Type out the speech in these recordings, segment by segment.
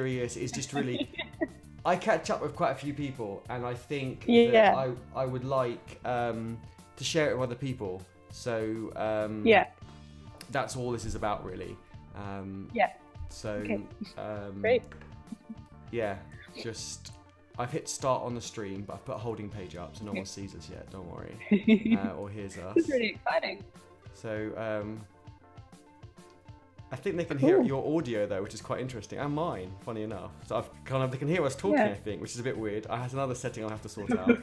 serious. It's just really, I catch up with quite a few people, and I think that I would like to share it with other people. So that's all this is about, really. So great. Yeah, just I've hit start on the stream, but I've put a holding page up, so no one sees us yet. Don't worry, or hears us. It's really exciting. So I think they can hear your audio though, which is quite interesting, and mine, funny enough. So they can hear us talking, I think, which is a bit weird. I have another setting I'll have to sort out,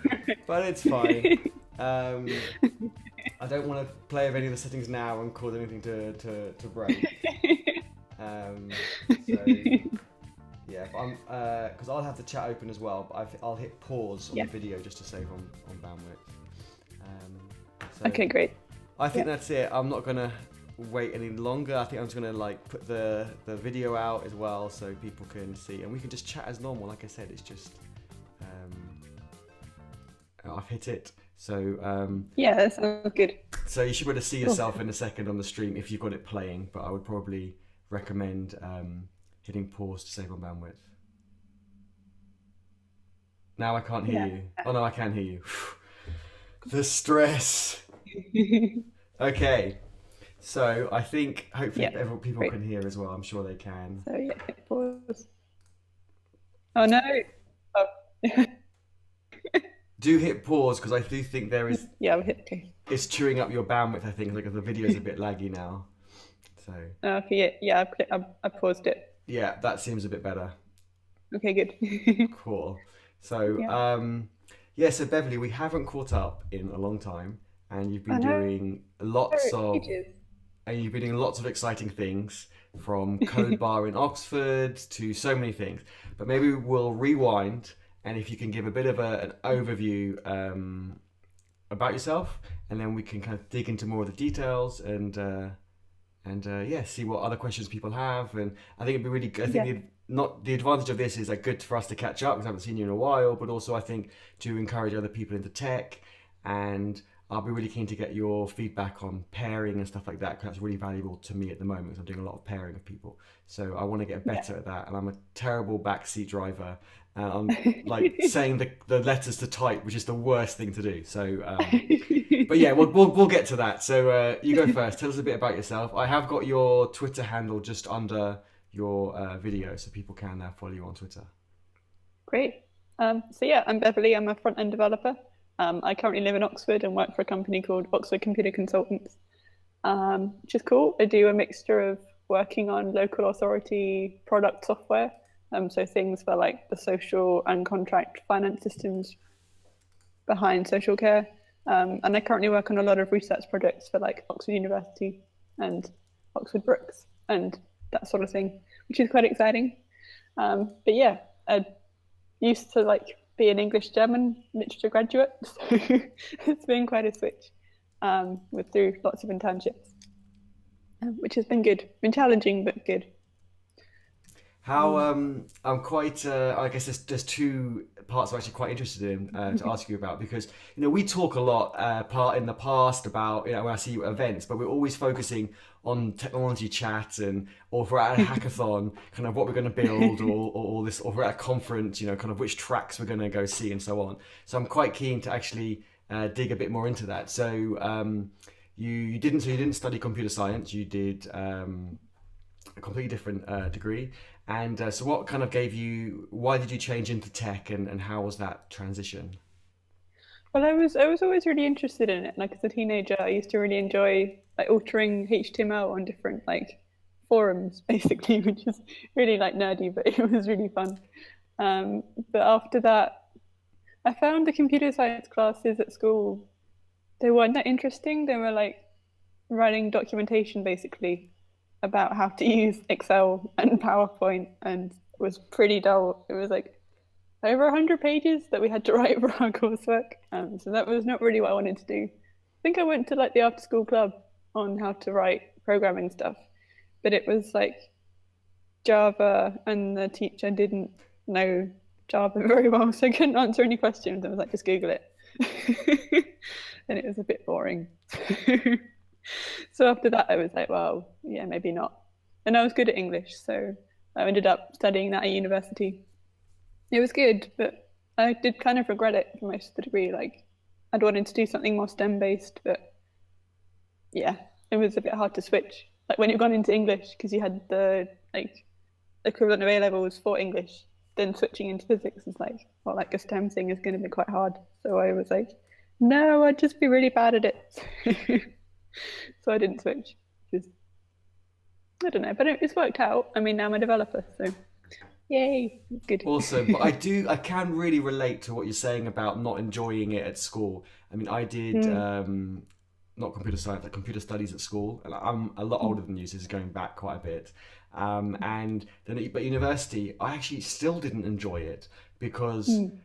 but it's fine. I don't want to play with any of the settings now and cause anything to break. So yeah, because I'll have the chat open as well, but I'll hit pause on the video just to save on bandwidth. Okay, great. I think that's it. I'm not gonna wait any longer. I think I'm just gonna put the video out as well so people can see, and we can just chat as normal. Like I said, it's just I've hit it. So that sounds good. So you should be able to see yourself in a second on the stream if you've got it playing, but I would probably recommend hitting pause to save on bandwidth. Now I can't hear you. Oh no, I can hear you. The stress. Okay, so I think hopefully people can hear as well. I'm sure they can. So hit pause. Oh no. Oh. Do hit pause, because I do think there is. I'll hit okay. It's chewing up your bandwidth. I think the video's a bit laggy now. So. Okay. Yeah. I paused it. Yeah, that seems a bit better. Okay. Good. Cool. So so Beverley, we haven't caught up in a long time, and you've been doing lots of exciting things, from Code Bar in Oxford to so many things. But maybe we'll rewind, and if you can give a bit of an overview about yourself, and then we can kind of dig into more of the details and see what other questions people have. And I think it'd be really good. I think the advantage of this is good for us to catch up, because I haven't seen you in a while, but also I think to encourage other people into tech. And I'll be really keen to get your feedback on pairing and stuff like that, because that's really valuable to me at the moment, because I'm doing a lot of pairing of people. So I want to get better at that, and I'm a terrible backseat driver. I'm saying the letters to type, which is the worst thing to do. So, but yeah, we'll get to that. So you go first. Tell us a bit about yourself. I have got your Twitter handle just under your video, so people can follow you on Twitter. Great. I'm Beverley. I'm a front-end developer. I currently live in Oxford and work for a company called Oxford Computer Consultants, which is cool. I do a mixture of working on local authority product software, so things for the social and contract finance systems behind social care. And I currently work on a lot of research projects for Oxford University and Oxford Brookes and that sort of thing, which is quite exciting. I used to be an English-German literature graduate, so it's been quite a switch through lots of internships, which has been good. Been challenging, but good. How I'm quite I guess there's two parts I'm actually quite interested in to ask you about, because we talk a lot in the past about when I see you at events, but we're always focusing on technology chat, or if we're at a hackathon, kind of what we're going to build, or this, or if we're at a conference, kind of which tracks we're going to go see and so on. So I'm quite keen to actually dig a bit more into that. So you didn't study computer science. You did a completely different degree. And so what kind of why did you change into tech, and how was that transition? Well, I was always really interested in it. As a teenager, I used to really enjoy altering HTML on different forums, basically, which is really nerdy, but it was really fun. But after that, I found the computer science classes at school, they weren't that interesting. They were writing documentation basically about how to use Excel and PowerPoint, and it was pretty dull. It was over 100 pages that we had to write for our coursework. So that was not really what I wanted to do. I think I went to the after school club on how to write programming stuff, but it was Java, and the teacher didn't know Java very well, so I couldn't answer any questions. I was just Google it. And it was a bit boring. So after that, I was well, yeah, maybe not. And I was good at English, so I ended up studying that at university. It was good, but I did kind of regret it for most of the degree. Like, I'd wanted to do something more STEM based, but yeah, it was a bit hard to switch. Like when you've gone into English, because you had the like equivalent of A levels for English, then switching into physics is like, well, like a STEM thing is going to be quite hard. So I was like, no, I'd just be really bad at it. So I didn't switch. Just I don't know, but it's worked out. I mean, now I'm a developer, so yay, it's good. Awesome, but I can really relate to what you're saying about not enjoying it at school. I mean, I did Mm, not computer science, like computer studies at school, and I'm a lot older than you, so this is going back quite a bit. And then at university, I actually still didn't enjoy it because, mm,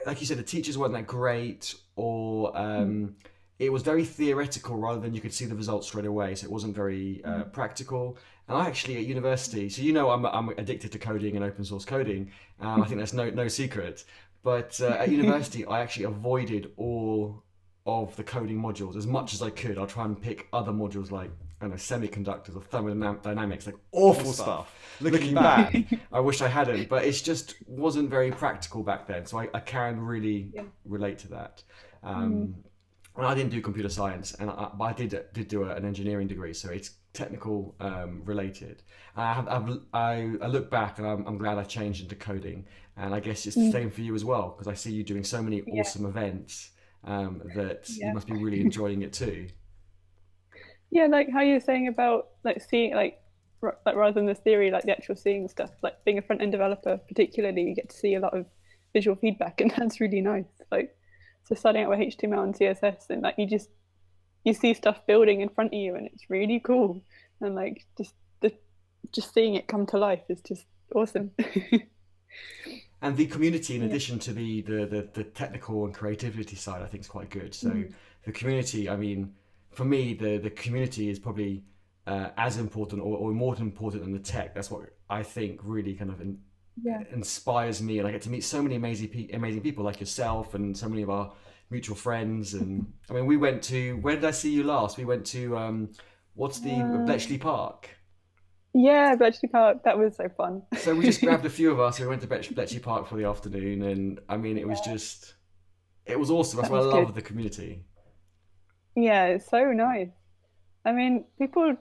like you said, the teachers weren't that great, or mm, it was very theoretical rather than you could see the results straight away. So it wasn't very mm. practical. And I actually at university, so I'm addicted to coding and open source coding. I think that's no secret. But at university, I actually avoided all of the coding modules as much as I could. I'll try and pick other modules like I don't know semiconductors or thermodynamics, like awful stuff. Looking back, I wish I hadn't, but it's just wasn't very practical back then. So I can really Yeah. relate to that. Mm, Um, and I didn't do computer science, but I did do an engineering degree, so it's technical related. I look back and I'm glad I changed into coding, and I guess it's the mm. same for you as well because I see you doing so many Yeah, awesome events that you yeah. must be really enjoying it too. Yeah, like how you're saying about like seeing like rather than the theory, like the actual seeing stuff, like being a front end developer, particularly, you get to see a lot of visual feedback, and that's really nice. Like, so starting out with HTML and CSS, and like you see stuff building in front of you, and it's really cool. And like just seeing it come to life is just awesome. And the community, in Yeah. addition to the technical and creativity side, I think is quite good. So Mm. the community, I mean, for me, the community is probably as important or more important than the tech. That's what I think really kind of Yeah. inspires me, and I get to meet so many amazing people like yourself and so many of our mutual friends. And I mean, we went to where did I see you last? We went to what's the Um, Bletchley Park. yeah, Bletchley Park. That was so fun. So we just grabbed a few of us. We went to Bletchley Park for the afternoon, and I mean, it was awesome. That's That why I was good. love the community. Yeah, it's so nice. I mean, people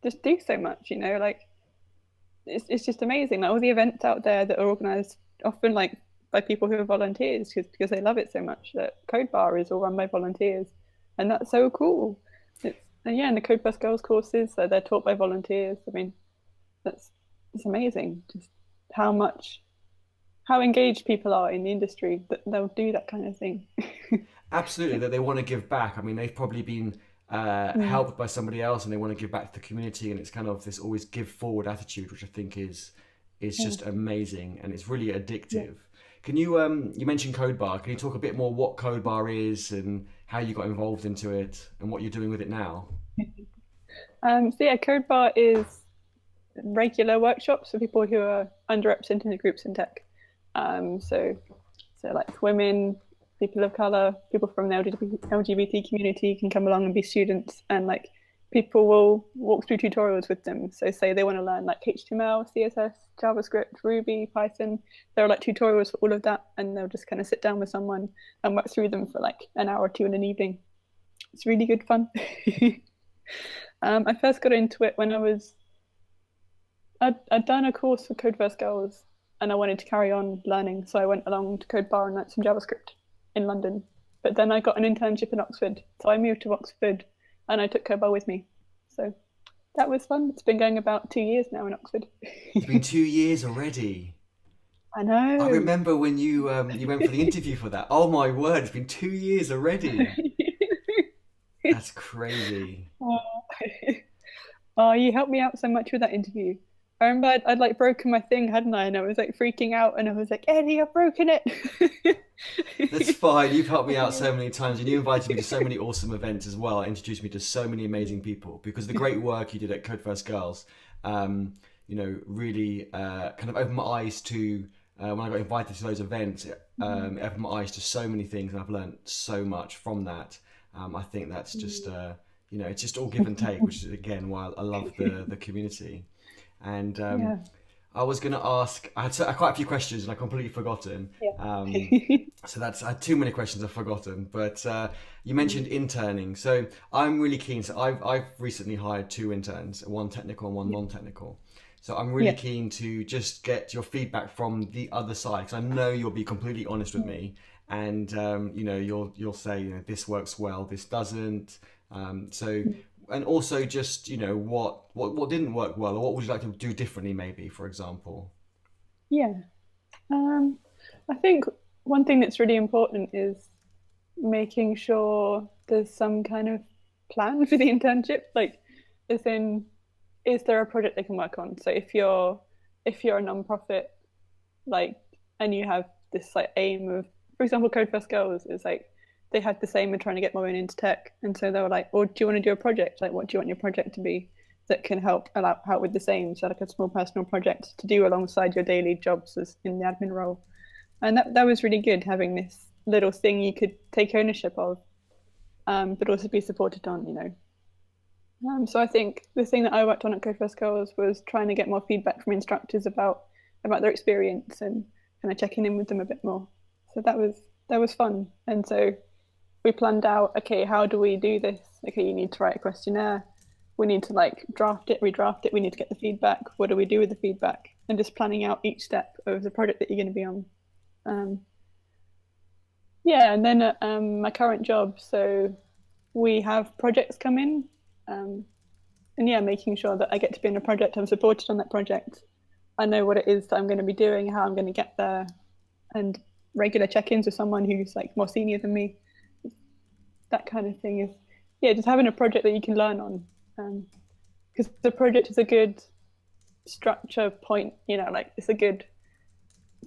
just do so much, like it's just amazing. Like all the events out there that are organized often like by people who are volunteers because they love it so much. That Code Bar is all run by volunteers, and that's so cool. And yeah, and the Code Bus Girls courses, so they're taught by volunteers. I mean, that's it's amazing just how much how engaged people are in the industry that they'll do that kind of thing. Absolutely, that they want to give back. I mean, they've probably been Mm, helped by somebody else, and they want to give back to the community. And it's kind of this always give forward attitude, which I think is yeah, just amazing, and it's really yeah. addictive. Can you mentioned Code Bar? Can you talk a bit more what Code Bar is and how you got involved into it and what you're doing with it now? So yeah, Code Bar is regular workshops for people who are underrepresented in groups in tech. So like women, people of color, people from the LGBT community can come along and be students, and like people will walk through tutorials with them. So say they want to learn like HTML, CSS, JavaScript, Ruby, Python. There are like tutorials for all of that, and they'll just kind of sit down with someone and work through them for like an hour or two in an evening. It's really good fun. I first got into it when I'd done a course for Code First Girls, and I wanted to carry on learning, so I went along to Code Bar and learned some JavaScript in London. But then I got an internship in Oxford, so I moved to Oxford, and I took Code Bar with me. So that was fun. It's been going about 2 years now in Oxford. It's been 2 years already. I I know. remember when you went for the interview for that. Oh my word! It's been 2 years already. That's crazy. Oh, oh, you helped me out so much with that interview. I remember I'd like broken my thing, hadn't I? And I was like freaking out, and I was like, Eddie, I've broken it. That's fine. You've helped me out so many times, and you invited me to so many awesome events as well. Introduced me to so many amazing people because the great work you did at Code First Girls, really kind of opened my eyes to when I got invited to those events. It opened my eyes to so many things, and I've learned so much from that. I think that's just it's just all give and take, which is again why I love the community. And Yeah. I was going to ask. I had quite a few questions and I completely forgotten. Um, Yeah. so that's I had too many questions I've forgotten. But you mentioned interning, so I'm really keen. So I've recently hired two interns, one technical and one Yeah. non-technical. So I'm really Yeah. keen to just get your feedback from the other side because I know you'll be completely honest with me, and you'll say this works well, this doesn't. So and also just what didn't work well or what would you like to do differently maybe, for example. Yeah. Um, I think one thing that's really important is making sure there's some kind of plan for the internship. Like, as in, is there a project they can work on? So if you're a non-profit, like, and you have this like aim of, for example, Code First Girls is like they had this aim of trying to get women into tech, and so they were like, "Well, do you want to do a project? Like, what do you want your project to be that can help with the same? So like a small personal project to do alongside your daily jobs as in the admin role." And that was really good having this little thing you could take ownership of, but also be supported on. So I think the thing that I worked on at Code First Girls was trying to get more feedback from instructors about their experience and kind of checking in with them a bit more. So that was fun. And so we planned out, okay, how do we do this? Okay, you need to write a questionnaire. We need to like draft it, redraft it. We need to get the feedback. What do we do with the feedback? And just planning out each step of the project that you're going to be on. Um, yeah, and then at my current job, so we have projects come in, um, and yeah, making sure that I get to be in a project, I'm supported on that project. I know what it is that I'm going to be doing, how I'm going to get there, and regular check-ins with someone who's like more senior than me. That kind of thing is, yeah, just having a project that you can learn on, because the project is a good structure point. Like it's a good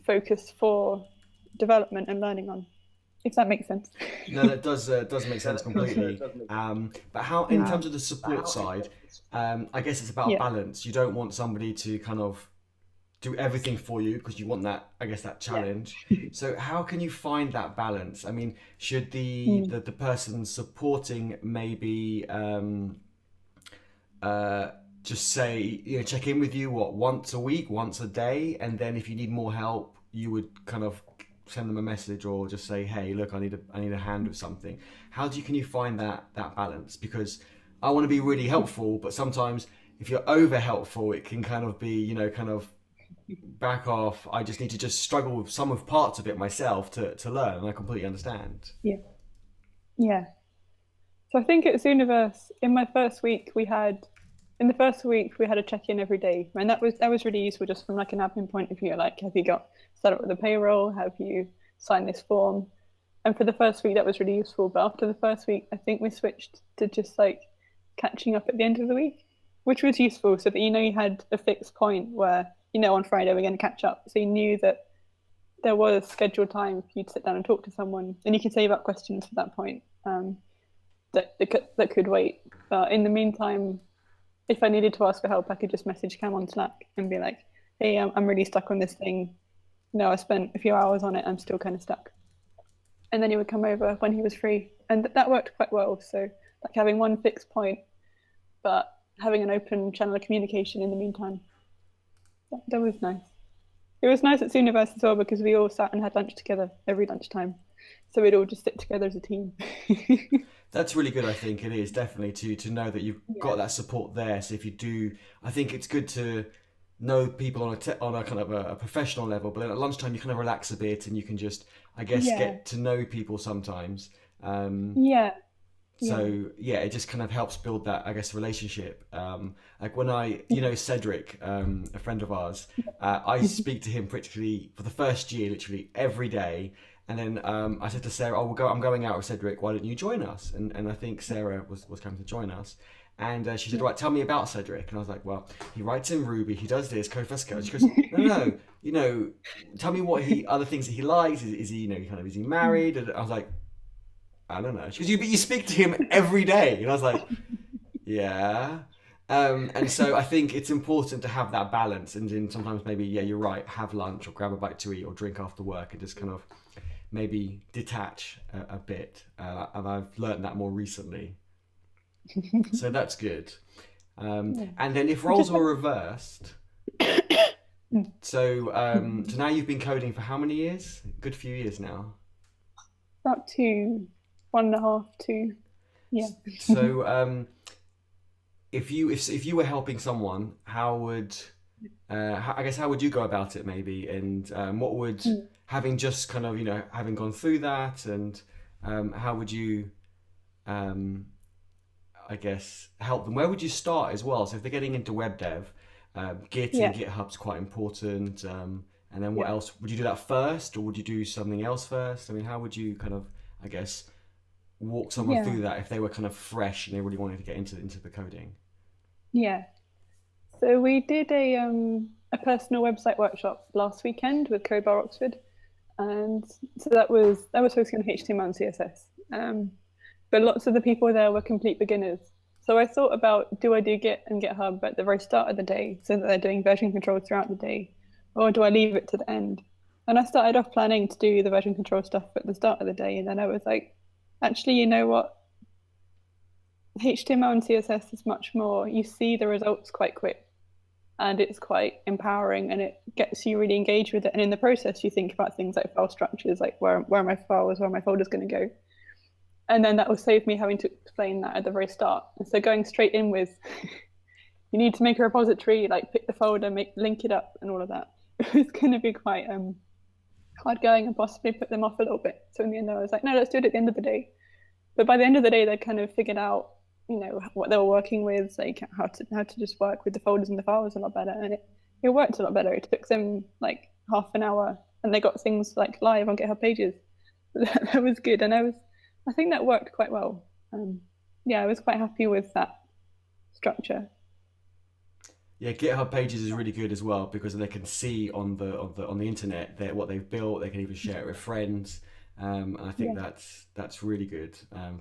focus for development and learning on. If that makes sense. No, that does make sense completely. But how, in terms of the support side, I guess it's about a Yeah. balance. You don't want somebody to kind of do everything for you because you want that, I guess, that Yeah. challenge. So how can you find that balance? I mean, should Mm. the person supporting maybe uh, just say, check in with you what once a week, once a day, and then if you need more help, you would kind of send them a message or just say, hey, look, I need a hand with something. Can you find that balance? Because I want to be really helpful, but sometimes if you're over helpful, it can kind of be, kind of back off. I just need to just struggle with some of parts of it myself to learn, and I completely understand. Yeah. Yeah. So I think at Zooniverse, in the first week we had a check-in every day, and that was really useful just from like an admin point of view. Like, have you got set up with the payroll? Have you signed this form? And for the first week, that was really useful. But after the first week, I think we switched to just like catching up at the end of the week, which was useful so that you had a fixed point where on Friday we're going to catch up. So you knew that there was scheduled time for you to sit down and talk to someone, and you could save up questions for that point. That could wait. But in the meantime, if I needed to ask for help, I could just message Cam on Slack and be like, "Hey, I'm really stuck on this thing. I spent a few hours on it. I'm still kind of stuck." And then he would come over when he was free, and that worked quite well. So like having one fixed point, but having an open channel of communication in the meantime. That was nice. It was nice at Zooniverse as well because we all sat and had lunch together every lunchtime. So we'd all just sit together as a team. That's really good. I think it is definitely to know that you've Yeah. got that support there. So if you do, I think it's good to know people on a kind of a professional level, but then at lunchtime you kind of relax a bit and you can just, I guess, Yeah. get to know people sometimes. Um, Yeah. Yeah. so yeah, it just kind of helps build that, I guess, relationship. Like when Cedric, a friend of ours, I speak to him practically for the first year, literally every day. And then I said to Sarah, "Oh, I'm going out with Cedric. Why don't you join us?" And I think Sarah was coming to join us. And she said, Yeah. "Right, tell me about Cedric." And I was like, "Well, he writes in Ruby. He does this. Code First Code." She goes, "No, no, no. Tell me what other things that he likes. Is he, is he married?" And I was like, "I don't know." She goes, "You speak to him every day." And I was like, "Yeah." And so I think it's important to have that balance, and then sometimes maybe, yeah, you're right. Have lunch or grab a bite to eat or drink after work, and just kind of maybe detach a bit. And I've learned that more recently. So that's good. Yeah. And then if I roles just were reversed, Mm. So now you've been coding for how many years? Good few years now. About two, 1.5, two. Yeah. So if you were helping someone, how would I guess how would you go about it maybe, and what would, Mm. having just kind of having gone through that, and how would you um, I guess help them? Where would you start as well? So if they're getting into web dev, Git and Yeah. GitHub's quite important. And then what Yeah. else? Would you do that first, or would you do something else first? I mean, how would you kind of, I guess, walk someone Yeah. through that if they were kind of fresh and they really wanted to get into the coding? Yeah. So we did a personal website workshop last weekend with Code Bar Oxford, and so that was focusing on HTML and CSS. But lots of the people there were complete beginners. So I thought about, do I do Git and GitHub at the very start of the day so that they're doing version control throughout the day, or do I leave it to the end? And I started off planning to do the version control stuff at the start of the day, and then I was like, actually, you know what? HTML and CSS is much more, you see the results quite quick, and it's quite empowering, and it gets you really engaged with it. And in the process, you think about things like file structures, like where are my files, where are my folders going to go? And then that will save me having to explain that at the very start. And so going straight in with, you need to make a repository, like pick the folder, link it up, and all of that. It was going to be quite hard going and possibly put them off a little bit. So in the end, I was like, no, let's do it at the end of the day. But by the end of the day, they kind of figured out, what they were working with, like how to just work with the folders and the files a lot better, and it worked a lot better. It took them like half an hour, and they got things like live on GitHub pages. That was good, and I think that worked quite well. Yeah, I was quite happy with that structure. Yeah, GitHub Pages is really good as well because they can see on the internet that what they've built. They can even share it with friends, and I think Yeah, that's really good.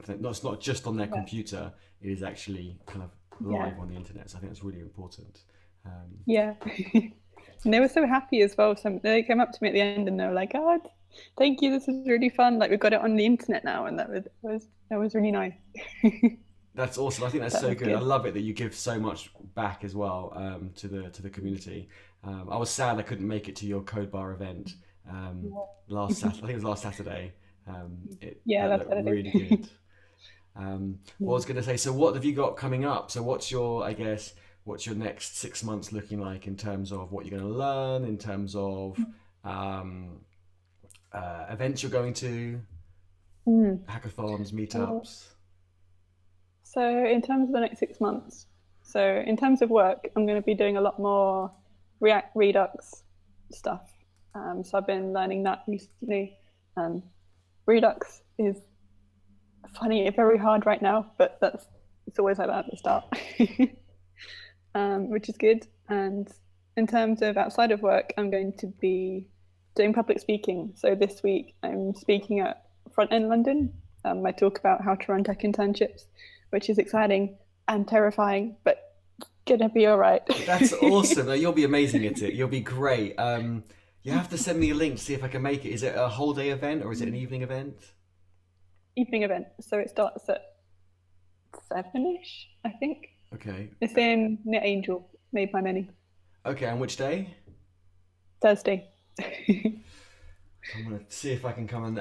It's not just on their yeah, computer; it is actually kind of yeah, live on the internet. So I think that's really important. Um, yeah. And they were so happy as well. They came up to me at the end and they were like, "Oh, thank you. This is really fun. Like we've got it on the internet now," and that was really nice. That's awesome. I think that's That so was good. I good. love it that you give so much back as well, to the community. I was sad I couldn't make it to your Code Bar event last Saturday. I think it was last Saturday. Yeah, That that's looked what I really do. good. What I was going to say. So, what have you got coming up? So, what's your next 6 months looking like in terms of what you're going to learn, in terms of um, events you're going to, Mm. hackathons, Uh, meetups? So in terms of the next 6 months, so in terms of work, I'm going to be doing a lot more React Redux stuff. So I've been learning that recently. Um, Redux is funny, very hard right now, but it's always like that at the start, which is good. And in terms of outside of work, I'm going to be doing public speaking. So this week, I'm speaking at Front End London. I talk about how to run tech internships, which is exciting and terrifying, but gonna be all right. That's awesome. You'll be amazing at it. You'll be great. You have to send me a link to see if I can make it. Is it a whole day event or is it an evening event? Evening event, so it starts at 7ish, I think. Okay. It's in near Angel, made by many. Okay, and which day? Thursday. I'm gonna see if I can come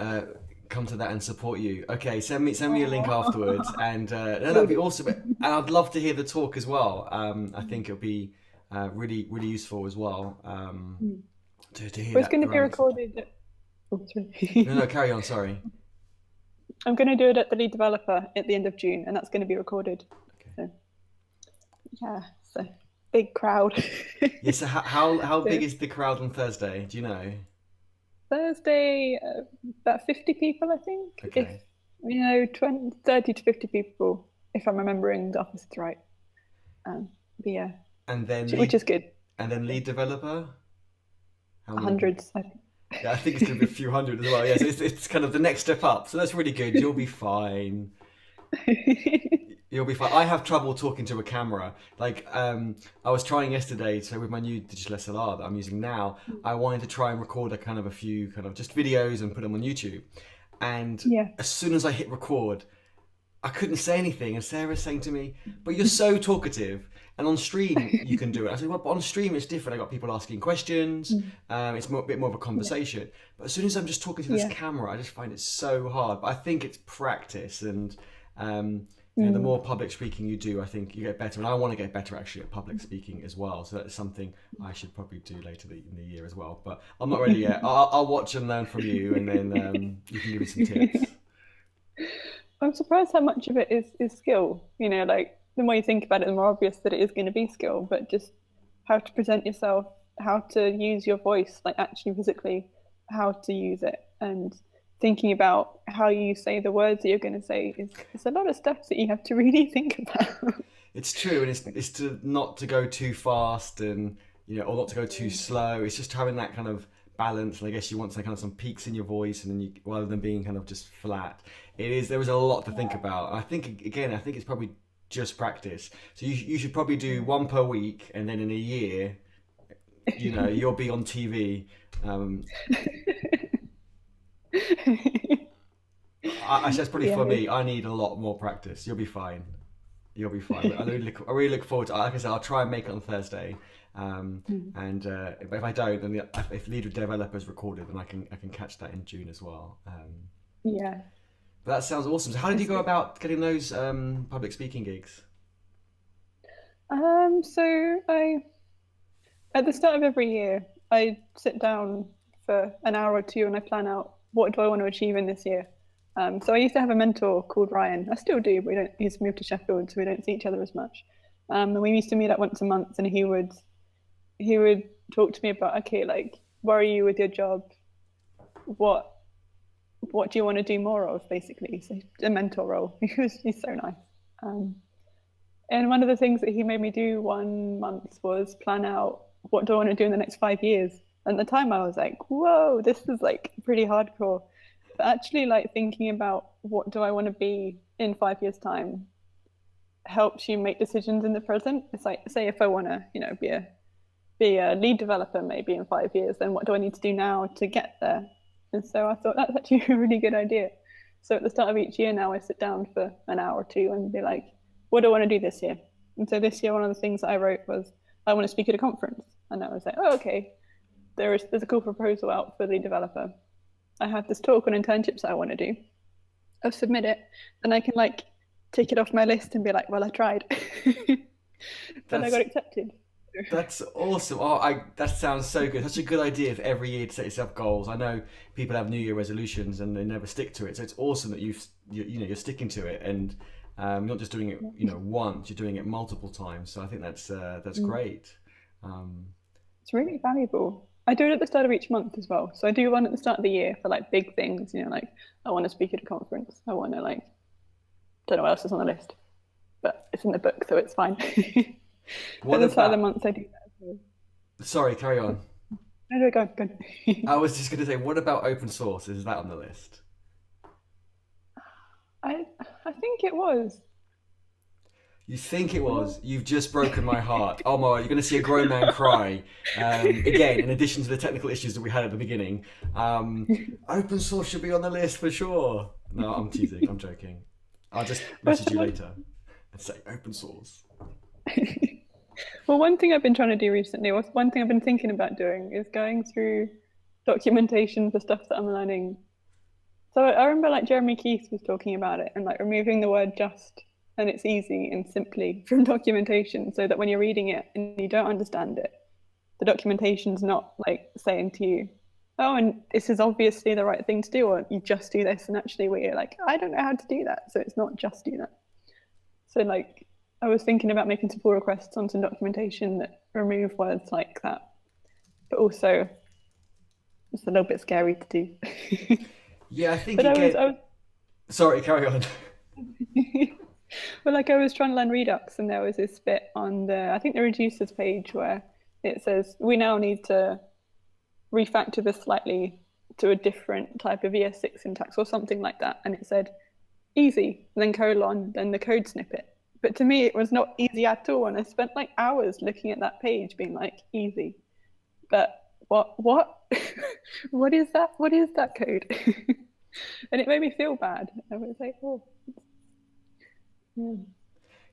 to that and support you. Okay, send me a link afterwards, and no, that'd be awesome. And I'd love to hear the talk as well. I think it'll be really really useful as well, to hear Well, it's that going to be around. recorded. Oh, No, no, sorry. carry on. Sorry. I'm going to do it at the lead developer at the end of June, and that's going to be recorded. Okay. So yeah, it's a big crowd. Yeah. So how big So is the crowd on Thursday? Do you know? Thursday, about 50 people, I think. If Okay. 20, 30 to 50 people, if I'm remembering the opposite right. But yeah, And then which lead is good. and then lead developer. How many people? Hundreds, I Yeah, I think it's going to be a few hundred as well. Yes, it's kind of the next step up. So that's really good. You'll be fine. think. You'll be fine. I have trouble talking to a camera. Like, I was trying yesterday. So with my new digital SLR that I'm using now, I wanted to try and record a few kind of just videos and put them on YouTube. And Yeah. as soon as I hit record, I couldn't say anything. And Sarah's saying to me, "But you're so talkative." And on stream, you can do it. I said, well, but on stream, it's different. I got people asking questions. It's a bit more of a conversation. But as soon as I'm just talking to this Yeah. camera, I just find it so hard. But I think it's practice, and the more public speaking you do, I think you get better. And I want to get better actually at public speaking as well. So that's something I should probably do later in the year as well. But I'm not ready yet. I'll watch and learn from you, and then you can give me some tips. I'm surprised how much of it is skill. Like the more you think about it, the more obvious that it is going to be skill, but just how to present yourself, how to use your voice, like actually physically, how to use it, and thinking about how you say the words that you're going to say is a lot of stuff that you have to really think about. It's true, and it's to not to go too fast, and or not to go too slow. It's just having that kind of balance, and I guess you want some kind of some peaks in your voice, and then rather than being kind of just flat. There was a lot to think about. And I think it's probably just practice. So you should probably do one per week, and then in a year, you'll be on TV. That's probably Yeah. for me. I need a lot more practice. You'll be fine. You'll be fine. I really look forward to. Like I said, I'll try and make it on Thursday. And but if I don't, then if lead developer is recorded, then I can catch that in June as well. Yeah. But that sounds awesome. So how did you go about getting those public speaking gigs? So at the start of every year, I sit down for an hour or two and I plan out what do I want to achieve in this year. So I used to have a mentor called Ryan. I still do, but he's moved to Sheffield, so we don't see each other as much. And we used to meet up once a month, and he would talk to me about, okay, like, where are you with your job? What do you want to do more of, basically? So a mentor role. He's so nice. And one of the things that he made me do one month was plan out what do I want to do in the next 5 years. And at the time I was like, whoa, this is like pretty hardcore. But actually, like, thinking about what do I want to be in 5 years' time helps you make decisions in the present. It's like, say if I want to, be a lead developer maybe in 5 years, then what do I need to do now to get there? And so I thought that's actually a really good idea. So at the start of each year now, I sit down for an hour or two and be like, what do I want to do this year? And so this year, one of the things that I wrote was, I want to speak at a conference. And I was like, oh, okay, there's a cool proposal out for lead developer. I have this talk on internships that I want to do. I'll submit it, and I can like take it off my list and be like, well, I tried. But I got accepted. That's awesome. That sounds so good. Such a good idea for every year to set yourself goals. I know people have New Year resolutions and they never stick to it. So it's awesome that you're sticking to it, and you're not just doing it once. You're doing it multiple times. So I think that's great. It's really valuable. I do it at the start of each month as well. So I do one at the start of the year for like big things. Like I want to speak at a conference. I want to don't know what else is on the list, but it's in the book, so it's fine. What at the start about? of the month, I do that as well. Sorry, carry on. No, go on. I was just going to say, what about open source? Is that on the list? I think it was. You think it was? You've just broken my heart. Oh my! You're going to see a grown man cry. Again, in addition to the technical issues that we had at the beginning, open source should be on the list for sure. No, I'm teasing. I'm joking. I'll just message you later and say open source. Well, one thing I've been trying to do recently, or one thing I've been thinking about doing, is going through documentation for stuff that I'm learning. So I remember like Jeremy Keith was talking about it, and like removing the word just and it's easy and simply from documentation, so that when you're reading it and you don't understand it, the documentation's not like saying to you, oh, and this is obviously the right thing to do, or you just do this, and actually where you're like, I don't know how to do that, so it's not just do that. So like I was thinking about making some pull requests on some documentation that remove words like that, but also it's a little bit scary to do. Yeah, I think But again. I was Sorry, carry on. well, like I was trying to learn Redux, and there was this bit on I think the reducers page where it says we now need to refactor this slightly to a different type of ES6 syntax or something like that, and it said easy, then colon, then the code snippet. But to me, it was not easy at all, and I spent like hours looking at that page, being like easy, but what what is that? What is that code? And it made me feel bad. I was like, oh, yeah.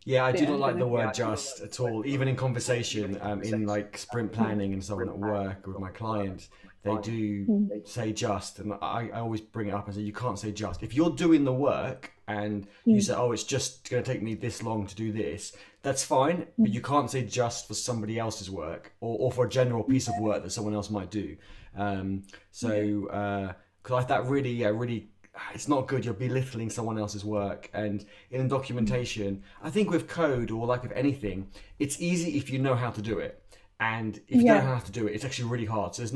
Yeah, I do Yeah, not I like don't the know. word just at all. Even in conversation, in like sprint planning and so on at work with my clients, they do Mm. say just, and I always bring it up and say you can't say just. If you're doing the work and you Mm. say, oh, it's just going to take me this long to do this, that's fine, but Mm. you can't say just for somebody else's work or for a general piece of work that someone else might do. Um, because that really, yeah, really, it's not good. You're belittling someone else's work. And in documentation, I think with code or like with anything, it's easy if you know how to do it. And if you don't know Yeah, how to do it, it's actually really hard. So there's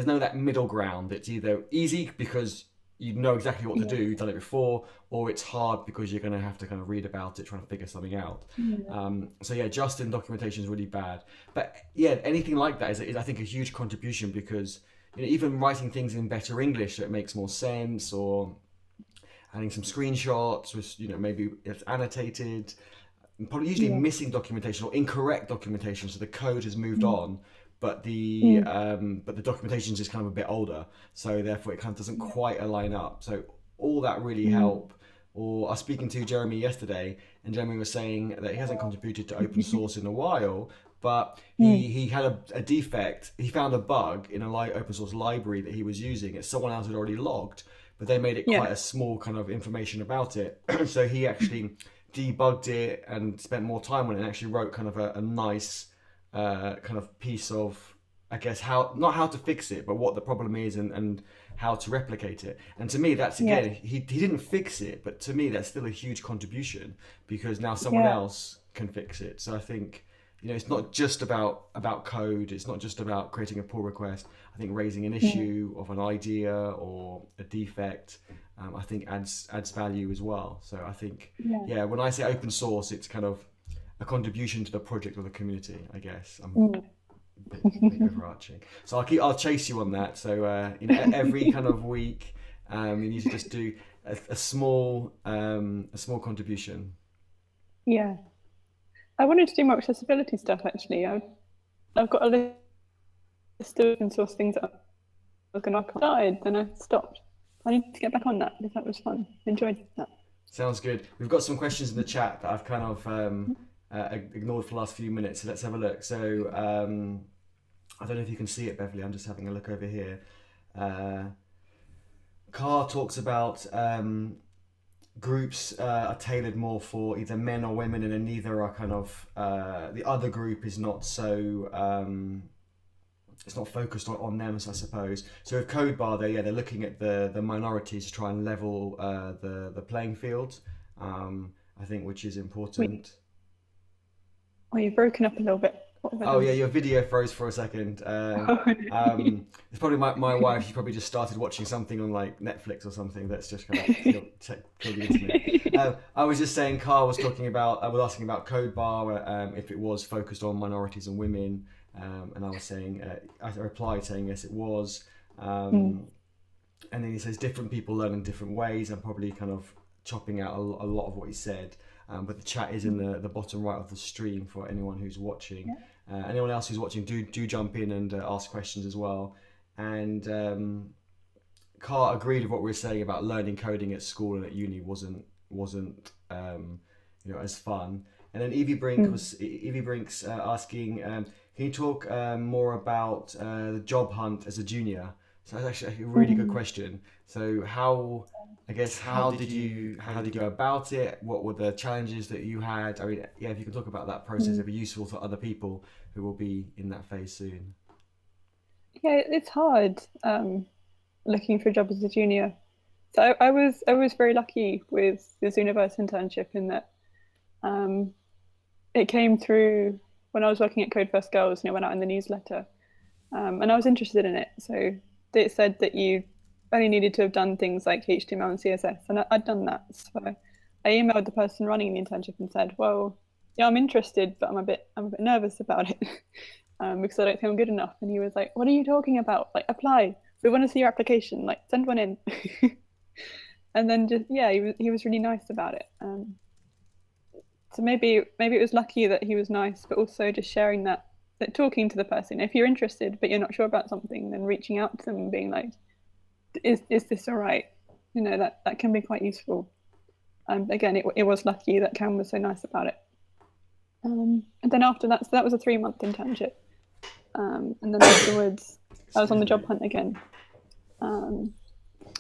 no that middle ground. It's either easy because you know exactly what to yeah, do, you've done it before, or it's hard because you're going to have to kind of read about it, trying to figure something out. yeah, So yeah, just in documentation is really bad. But yeah, anything like that is I think a huge contribution because even writing things in better English so it makes more sense, or adding some screenshots, which maybe it's annotated, and probably usually yeah. missing documentation or incorrect documentation, so the code has moved Mm. on, but the Mm. documentation is just kind of a bit older, so therefore it kind of doesn't Yeah. quite align up. So all that really Mm. help. Or I was speaking to Jeremy yesterday, and Jeremy was saying that he hasn't contributed to open source in a while, but Mm. he had a defect. He found a bug in a open source library that he was using. It's someone else had already logged, but they made it Yeah. quite a small kind of information about it. So he actually debugged it and spent more time on it and actually wrote kind of a nice kind of piece of, I guess, how not how to fix it, but what the problem is and how to replicate it. And to me, that's Yeah. again, he didn't fix it, but to me, that's still a huge contribution because now someone Yeah. else can fix it. So I think it's not just about code. It's not just about creating a pull request. I think raising an Yeah. issue of an idea or a defect, I think adds value as well. So I think, Yeah. yeah, when I say open source, it's kind of a contribution to the project or the community. I guess I'm Mm. a bit overarching. So I'll chase you on that. So every kind of week, you need to just do a small contribution. Yeah. I wanted to do more accessibility stuff actually. I've got a list of open source things that I was going to work on. Started, then I stopped. I need to get back on that because that was fun. Enjoyed that. Sounds good. We've got some questions in the chat that I've kind of ignored for the last few minutes. So let's have a look. So I don't know if you can see it, Beverley. I'm just having a look over here. Carr talks about groups are tailored more for either men or women, and then neither are kind of the other group is not so it's not focused on them, I suppose. So with Code Bar, they're looking at the minorities to try and level the playing field. I think which is Wait, important. oh, you've broken up a little bit. What have I Oh done? yeah, your video froze for a second. It's probably my wife. She probably just started watching something on like Netflix or something that's just kind of killed the internet. I was just saying, Carl was talking about. I was asking about Code Bar, if it was focused on minorities and women, and I was saying, I replied saying yes, it was. Mm. And then he says different people learn in different ways. I'm probably kind of chopping out a lot of what he said. But the chat is in the bottom right of the stream for anyone who's watching. Yeah. Anyone else who's watching, do jump in and ask questions as well. And Carl agreed with what we were saying about learning coding at school and at uni wasn't as fun. And then Mm. Evie Brink's asking, can you talk more about the job hunt as a junior? So that's actually a really good Mm. question. So I guess how did you go about it? What were the challenges that you had? I mean, yeah, if you could talk about that process, Mm. it'd be useful for other people who will be in that phase soon. Yeah, it's hard looking for a job as a junior. So I was very lucky with this universe internship in that um, it came through when I was working at Code First Girls and it went out in the newsletter, and I was interested in it. So it said that you only needed to have done things like HTML and CSS, and I'd done that. So I emailed the person running the internship and said, "Well, yeah, I'm interested, but I'm a bit nervous about it because I don't think I'm good enough." And he was like, "What are you talking about? Like, apply. We want to see your application. Like, send one in." And then just yeah, he was really nice about it. So maybe it was lucky that he was nice, but also just sharing that talking to the person. If you're interested but you're not sure about something, then reaching out to them and being like, is this all right? That can be quite useful. Again, it was lucky that Cam was so nice about it. And then after that, so that was a 3-month internship. And then afterwards, I was on the Excuse job me. hunt again. Um,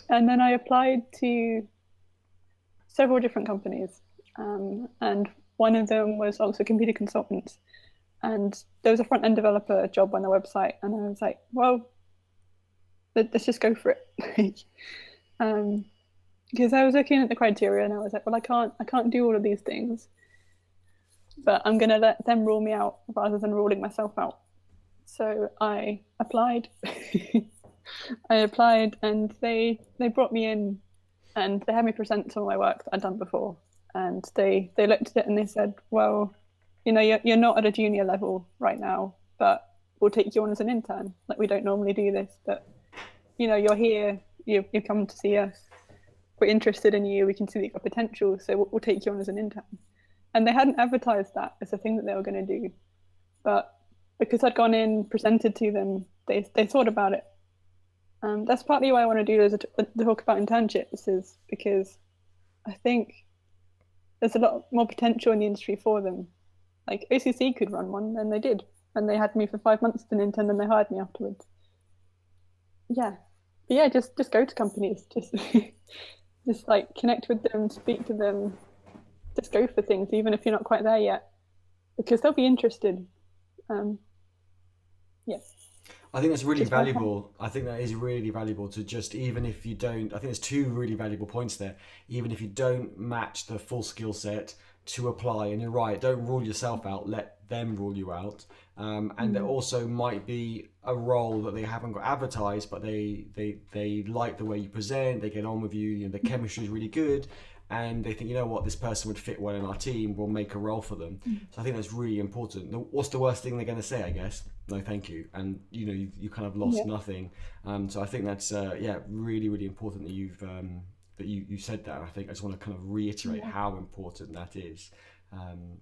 and then I applied to several different companies. And one of them was also computer consultants. And there was a front end developer job on the website. And I was like, well, let's just go for it. um, because I was looking at the criteria and I was like, well, I can't do all of these things, but I'm gonna let them rule me out rather than ruling myself out. So I applied. I applied, and they brought me in, and they had me present some of my work that I'd done before, and they looked at it and they said, well, you're not at a junior level right now, but we'll take you on as an intern. Like, we don't normally do this, but you're here. You come to see us. We're interested in you. We can see that you've got potential, so we'll take you on as an intern. And they hadn't advertised that as a thing that they were going to do, but because I'd gone in, presented to them, they thought about it. That's partly why I want to do the talk about internships, is because I think there's a lot more potential in the industry for them. Like, OCC could run one, and they did, and they had me for 5 months as an intern, and they hired me afterwards. Yeah, but yeah, just go to companies, just like connect with them, speak to them, just go for things, even if you're not quite there yet, because they'll be interested. Um, yeah, I think that's really just work hard. valuable. I think that is really valuable to just, even if you don't, I think there's two really valuable points there. Even if you don't match the full skill set, to apply. And you're right, don't rule yourself out, let them rule you out. And there Mm, also might be a role that they haven't got advertised, but they like the way you present, they get on with you, the chemistry is really good. And they think, you know what, this person would fit well in our team. We'll make a role for them. mm, So I think that's really important. What's the worst thing they're going to say? I guess no, thank you. And you kind of lost yeah, nothing. So I think that's yeah, really really important that you said that. I think I just want to kind of reiterate yeah. how important that is. Um,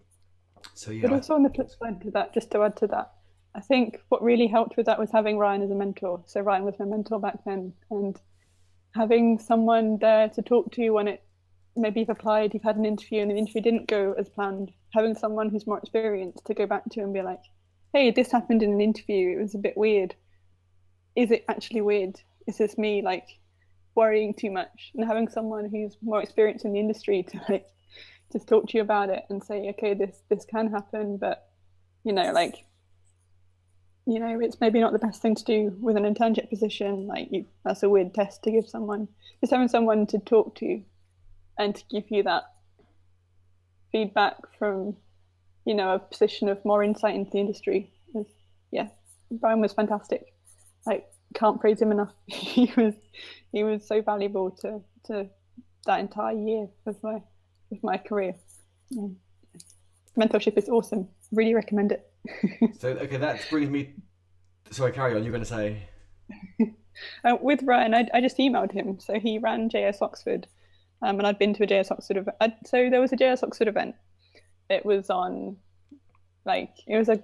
so But yeah, also on the flip side to that, just to add to that, I think what really helped with that was having Ryan as a mentor. So Ryan was my mentor back then, and having someone there to talk to when it maybe you've applied, you've had an interview, and the interview didn't go as planned. Having someone who's more experienced to go back to and be like, "Hey, this happened in an interview. It was a bit weird. Is it actually weird? Is this me like worrying too much?" And having someone who's more experienced in the industry to like just talk to you about it and say, "Okay, this can happen, but like it's maybe not the best thing to do with an internship position. Like, that's a weird test to give someone. Just having someone to talk to and to give you that feedback from a position of more insight into the industry is, yeah, Brian was fantastic. Like, can't praise him enough. He was so valuable to that entire year of my career. Yeah. Mentorship is awesome. Really recommend it. so okay, that brings me. Sorry, carry on. You're going to say. With Ryan, I just emailed him. So he ran JS Oxford, and I'd been to a JS Oxford event. So there was a JS Oxford event. It was on, like, it was a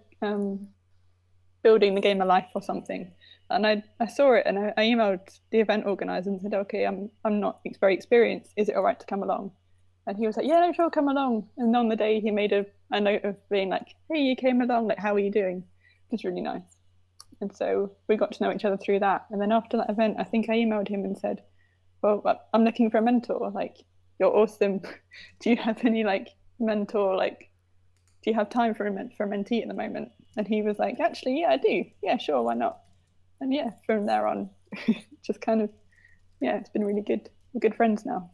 building the game of life or something. And I saw it, and I emailed the event organizer and said, okay, I'm not very experienced. Is it all right to come along? And he was like, yeah, no, sure, come along. And on the day, he made a note of being like, hey, you came along. Like, how are you doing? It was really nice. And so we got to know each other through that. And then after that event, I think I emailed him and said, well, I'm looking for a mentor. Like, you're awesome. Do you have any like mentor? Like, do you have time for a mentee at the moment? And he was like, actually, yeah, I do. Yeah, sure, why not? And yeah, from there on, just kind of, yeah, it's been really good. We're good friends now.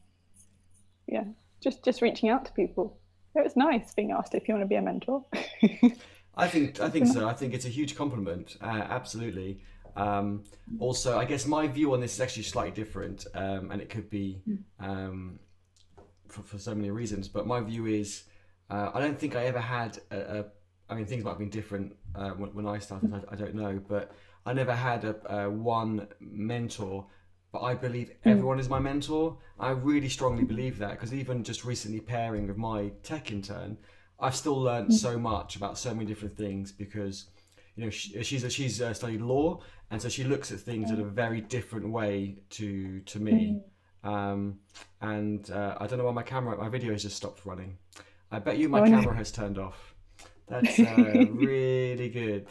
Yeah, just reaching out to people. It was nice being asked if you want to be a mentor. I think so. I think it's a huge compliment. Absolutely. Also, I guess my view on this is actually slightly different, and it could be um, for so many reasons. But my view is, I don't think I ever had I mean, things might have been different when I started. I don't know, but I never had a one mentor. But I believe everyone is my mentor. I really strongly believe that, because even just recently pairing with my tech intern, I've still learned so much about so many different things, because she's studied law, and so she looks at things in a very different way to me. Um, and I don't know why my video has just stopped running. I bet you my Oh, no. camera has turned off. That's really good.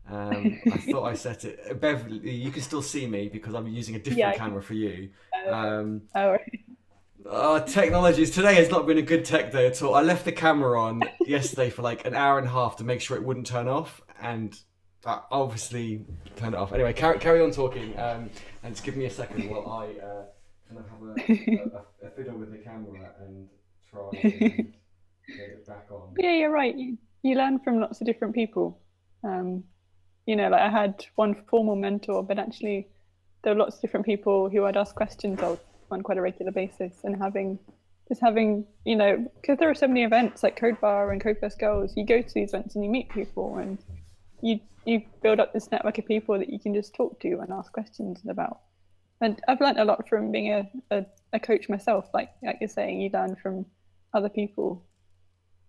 I thought I set it. Beverly, you can still see me because I'm using a Yeah, different I can. camera for you. Okay. Um, Oh, right. Technologies today has not been a good tech day at all. I left the camera on yesterday for like an hour and a half to make sure it wouldn't turn off, and obviously turned it off. Anyway, carry on talking, and just give me a second while I kind of have a fiddle with the camera and try and get it back on. Yeah, you're right. You learn from lots of different people. Um, like I had one formal mentor, but actually there were lots of different people who I'd ask questions of on quite a regular basis, and having, because there are so many events like Code Bar and Code First Girls, you go to these events and you meet people, and you build up this network of people that you can just talk to and ask questions about. And I've learned a lot from being a coach myself. Like you're saying, you learn from other people.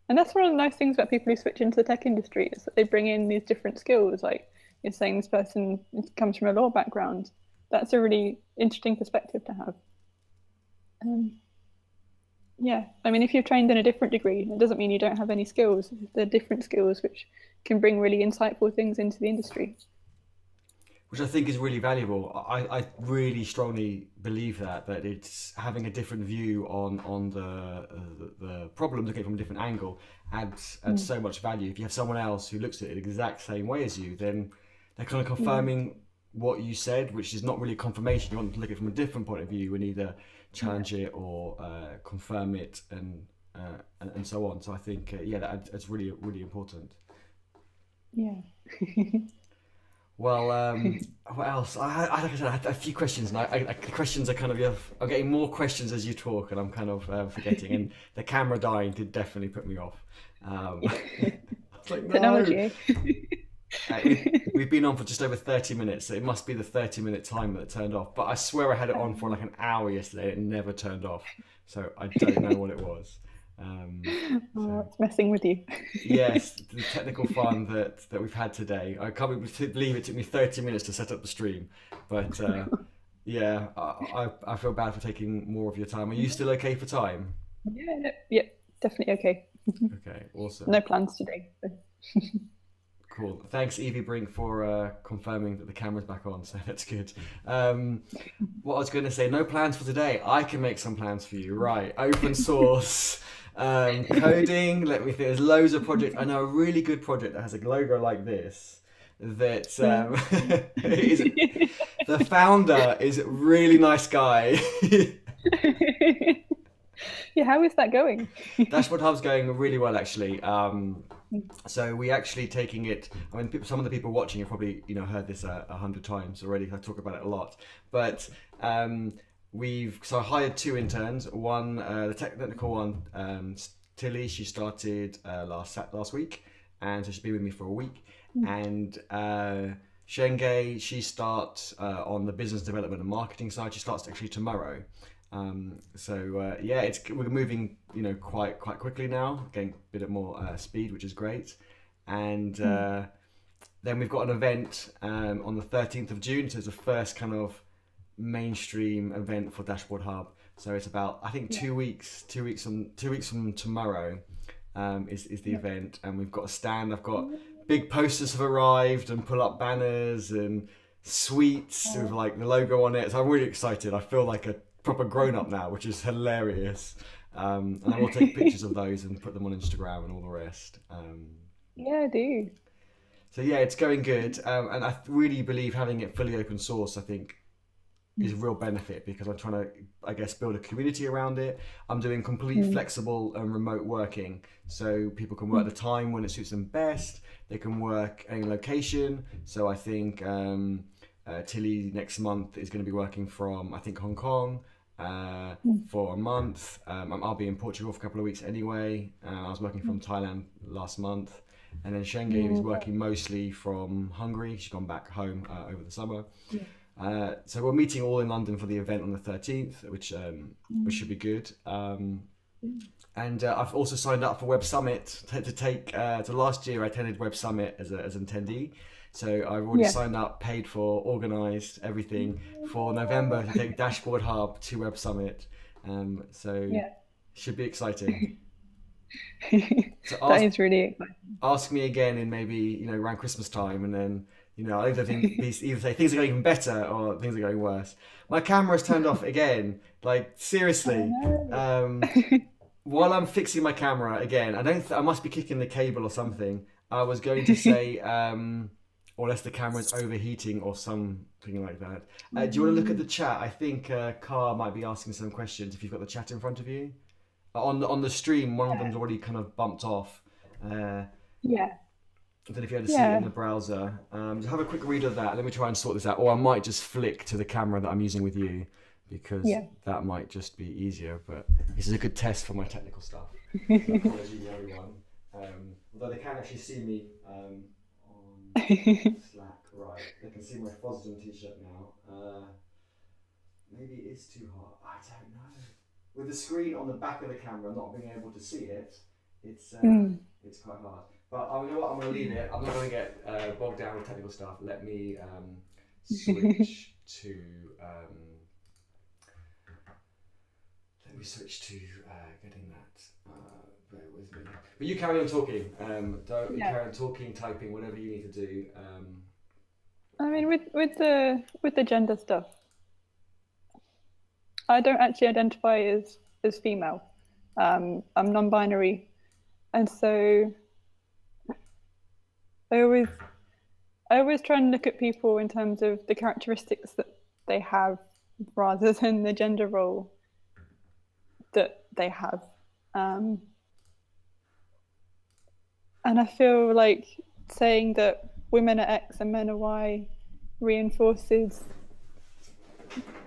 And that's one of the nice things about people who switch into the tech industry is that they bring in these different skills. Like you're saying, this person comes from a law background. That's a really interesting perspective to have. Um, yeah, I mean, if you're trained in a different degree, it doesn't mean you don't have any skills. There are different skills which can bring really insightful things into the industry. Which I think is really valuable. I really strongly believe that it's having a different view on the problem, looking from a different angle, adds so much value. If you have someone else who looks at it the exact same way as you, then they're kind of confirming what you said, which is not really confirmation. You want them to look at it from a different point of view and either challenge it or confirm it and so on. So I think that's really important. Yeah. Well, what else? Like I said, I had a few questions, and questions are kind of. I'm getting more questions as you talk, and I'm kind of forgetting. And the camera dying did definitely put me off. I was like, no. Technology. We've been on for just over 30 minutes, so it must be the 30-minute timer that turned off. But I swear I had it on for like an hour yesterday, and it never turned off. So I don't know what it was. It's messing with you. Yes, the technical fun that we've had today. I can't believe it took me 30 minutes to set up the stream, but yeah, I feel bad for taking more of your time. Are you still okay for time? Yeah, definitely okay. Okay, awesome. No plans today. So. Cool. Thanks, Evie Brink, for confirming that the camera's back on, so that's good. What I was going to say, no plans for today. I can make some plans for you. Right, open source, coding, let me think. There's loads of projects. I know a really good project that has a logo like this. That is, the founder is a really nice guy. Yeah, how is that going? Dashboard Hub's going really well, actually. So we actually taking it. I mean, some of the people watching have probably heard this 100 times already. I talk about it a lot, but I hired two interns. One, the technical one, Tilly. She started last week, and so she's been with me for a week. And Shenge, she starts on the business development and marketing side. She starts actually tomorrow. We're moving, quite quickly now, getting a bit more speed, which is great. And then we've got an event on the 13th of June. So it's the first kind of mainstream event for Dashboard Hub. So it's about, I think, 2 weeks. 2 weeks from tomorrow is the event, and we've got a stand. I've got big posters have arrived and pull up banners and sweets with like the logo on it. So I'm really excited. I feel like a proper grown up now, which is hilarious. And I will take pictures of those and put them on Instagram and all the rest. Yeah, I do. So yeah, it's going good, and I really believe having it fully open source, I think, is a real benefit because I'm trying to, I guess, build a community around it. I'm doing complete flexible and remote working, so people can work the time when it suits them best. They can work any location. So I think Tilly next month is going to be working from, I think, Hong Kong for a month. I'll be in Portugal for a couple of weeks anyway. I was working from Thailand last month. And then Shenge is working mostly from Hungary. She's gone back home over the summer. So we're meeting all in London for the event on the 13th, which should be good. And I've also signed up for Web Summit to take. So last year I attended Web Summit as an attendee. So I've already signed up, paid for, organised everything for November to take Dashboard Hub to Web Summit. Should be exciting. So That is really exciting. ask me again in maybe around Christmas time, and then I either think either say things are going even better or things are going worse. My camera's turned off again. Like Oh seriously, no. while I'm fixing my camera again, I don't. I must be kicking the cable or something. I was going to say, or unless the camera's overheating or something like that. Do you want to look at the chat? I think Car might be asking some questions. If you've got the chat in front of you, on the stream, one of Yeah. them's already kind of bumped off. Yeah. I don't know if you had to see it in Yeah. the browser. Just have a quick read of that. Let me try and sort this out. Or I might just flick to the camera that I'm using with you because Yeah. that might just be easier. But this is a good test for my technical stuff. So apologies, everyone. Although they can actually see me on Slack. Right. They can see my Fosden t-shirt now. Maybe it is too hot. I don't know. With the screen on the back of the camera not being able to see it, it's Mm. it's quite hard. But you know what? I'm going to leave it. I'm not going to get bogged down with technical stuff. Let me switch to getting that. Bear with me. But you carry on talking. Don't Yeah. carry on talking, typing, whatever you need to do. I mean, with the gender stuff, I don't actually identify as female. I'm non-binary, and so I always I always try and look at people in terms of the characteristics that they have, rather than the gender role that they have. Um, and I feel like saying that women are X and men are Y reinforces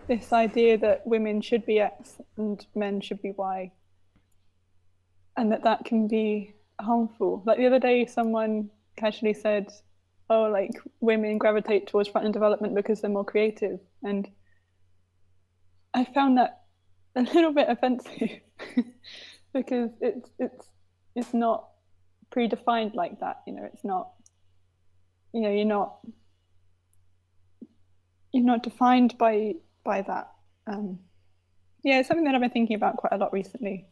this idea that women should be X and men should be Y, and that can be harmful. Like the other day, someone casually said, "Oh, like women gravitate towards front end development because they're more creative," and I found that a little bit offensive because it's not predefined like that. It's not. You're not defined by that. Yeah, it's something that I've been thinking about quite a lot recently.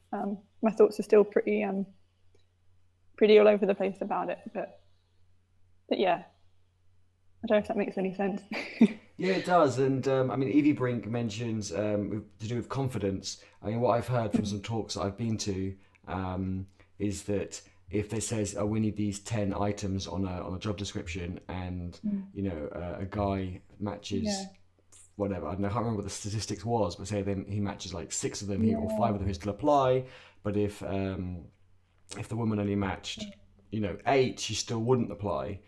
My thoughts are still pretty all over the place about it, but yeah, I don't know if that makes any sense. Yeah, it does. And I mean, Evie Brink mentions to do with confidence. I mean, what I've heard from some talks that I've been to is that if they says, "Oh, we need these 10 items on a job description," and a guy matches Yeah, whatever. I don't know. I can't remember what the statistics was, but say then he matches like six of them, or five yeah, of them, he still apply. But if the woman only matched, eight, she still wouldn't apply.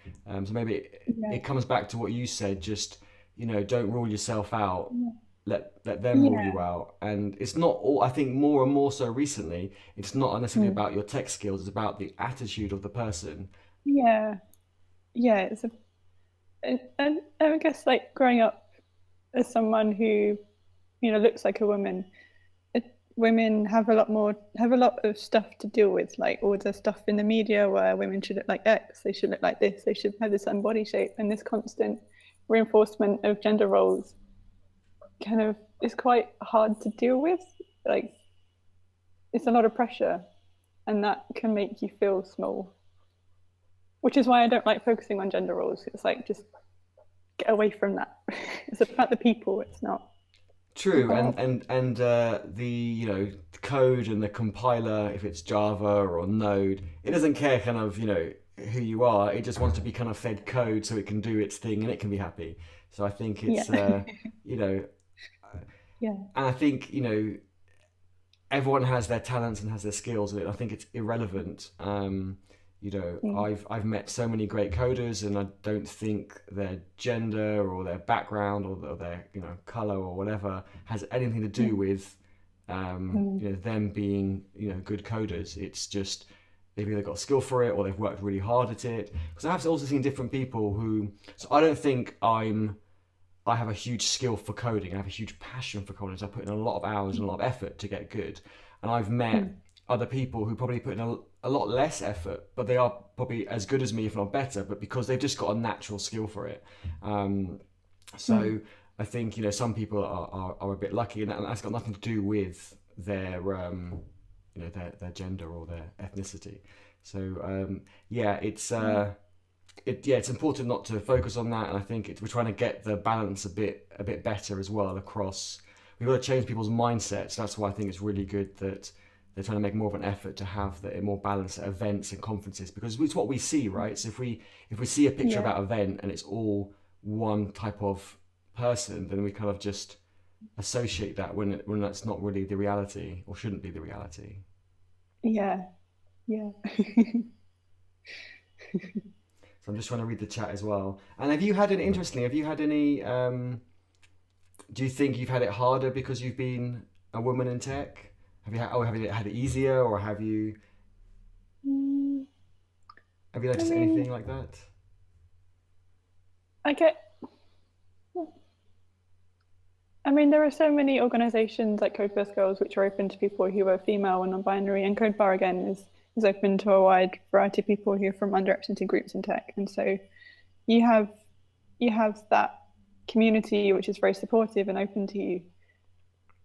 So maybe yeah, it comes back to what you said. Just don't rule yourself out. Let them rule yeah, you out. And it's not all. I think more and more so recently, it's not necessarily mm, about your tech skills. It's about the attitude of the person. yeah, yeah. And I guess like growing up as someone who looks like a woman, women have a lot of stuff to deal with, like all the stuff in the media where women should look like X, they should look like this, they should have this certain body shape, and this constant reinforcement of gender roles kind of is quite hard to deal with. Like it's a lot of pressure, and that can make you feel small. Which is why I don't like focusing on gender roles. It's like just get away from that. It's about the people. It's not True, about. and the code and the compiler, if it's Java or Node, it doesn't care kind of who you are. It just wants to be kind of fed code so it can do its thing and it can be happy. So I think Yeah, it's you know, yeah, and I think everyone has their talents and has their skills, and I think it's irrelevant. mm, I've met so many great coders, and I don't think their gender or their background or their color or whatever has anything to do mm, with mm, them being good coders. It's just they've either got a skill for it or they've worked really hard at it. Because I've also seen different people who. So I don't think I have a huge skill for coding. I have a huge passion for coding. So I put in a lot of hours and a lot of effort to get good. And I've met mm, other people who probably put in a lot less effort, but they are probably as good as me, if not better. But because they've just got a natural skill for it. Um, mm, so I think some people are a bit lucky, and that's got nothing to do with their their gender or their ethnicity. So yeah, it's important not to focus on that, and I think we're trying to get the balance a bit better as well across. We've got to change people's mindsets. That's why I think it's really good that they're trying to make more of an effort to have the more balanced at events and conferences, because it's what we see, right? So if we see a picture of Yeah. that event and it's all one type of person, then we kind of just associate that when that's not really the reality or shouldn't be the reality. Yeah. Yeah. So I'm just trying to read the chat as well. And have you had any, interestingly, have you had any, do you think you've had it harder because you've been a woman in tech? Have you had it easier, or Mm, have you I noticed mean, anything like that? I get. I mean, there are so many organisations like Code First Girls which are open to people who are female and non-binary, and Code Bar again is open to a wide variety of people who are from underrepresented groups in tech, and so you have you have that community which is very supportive and open to you,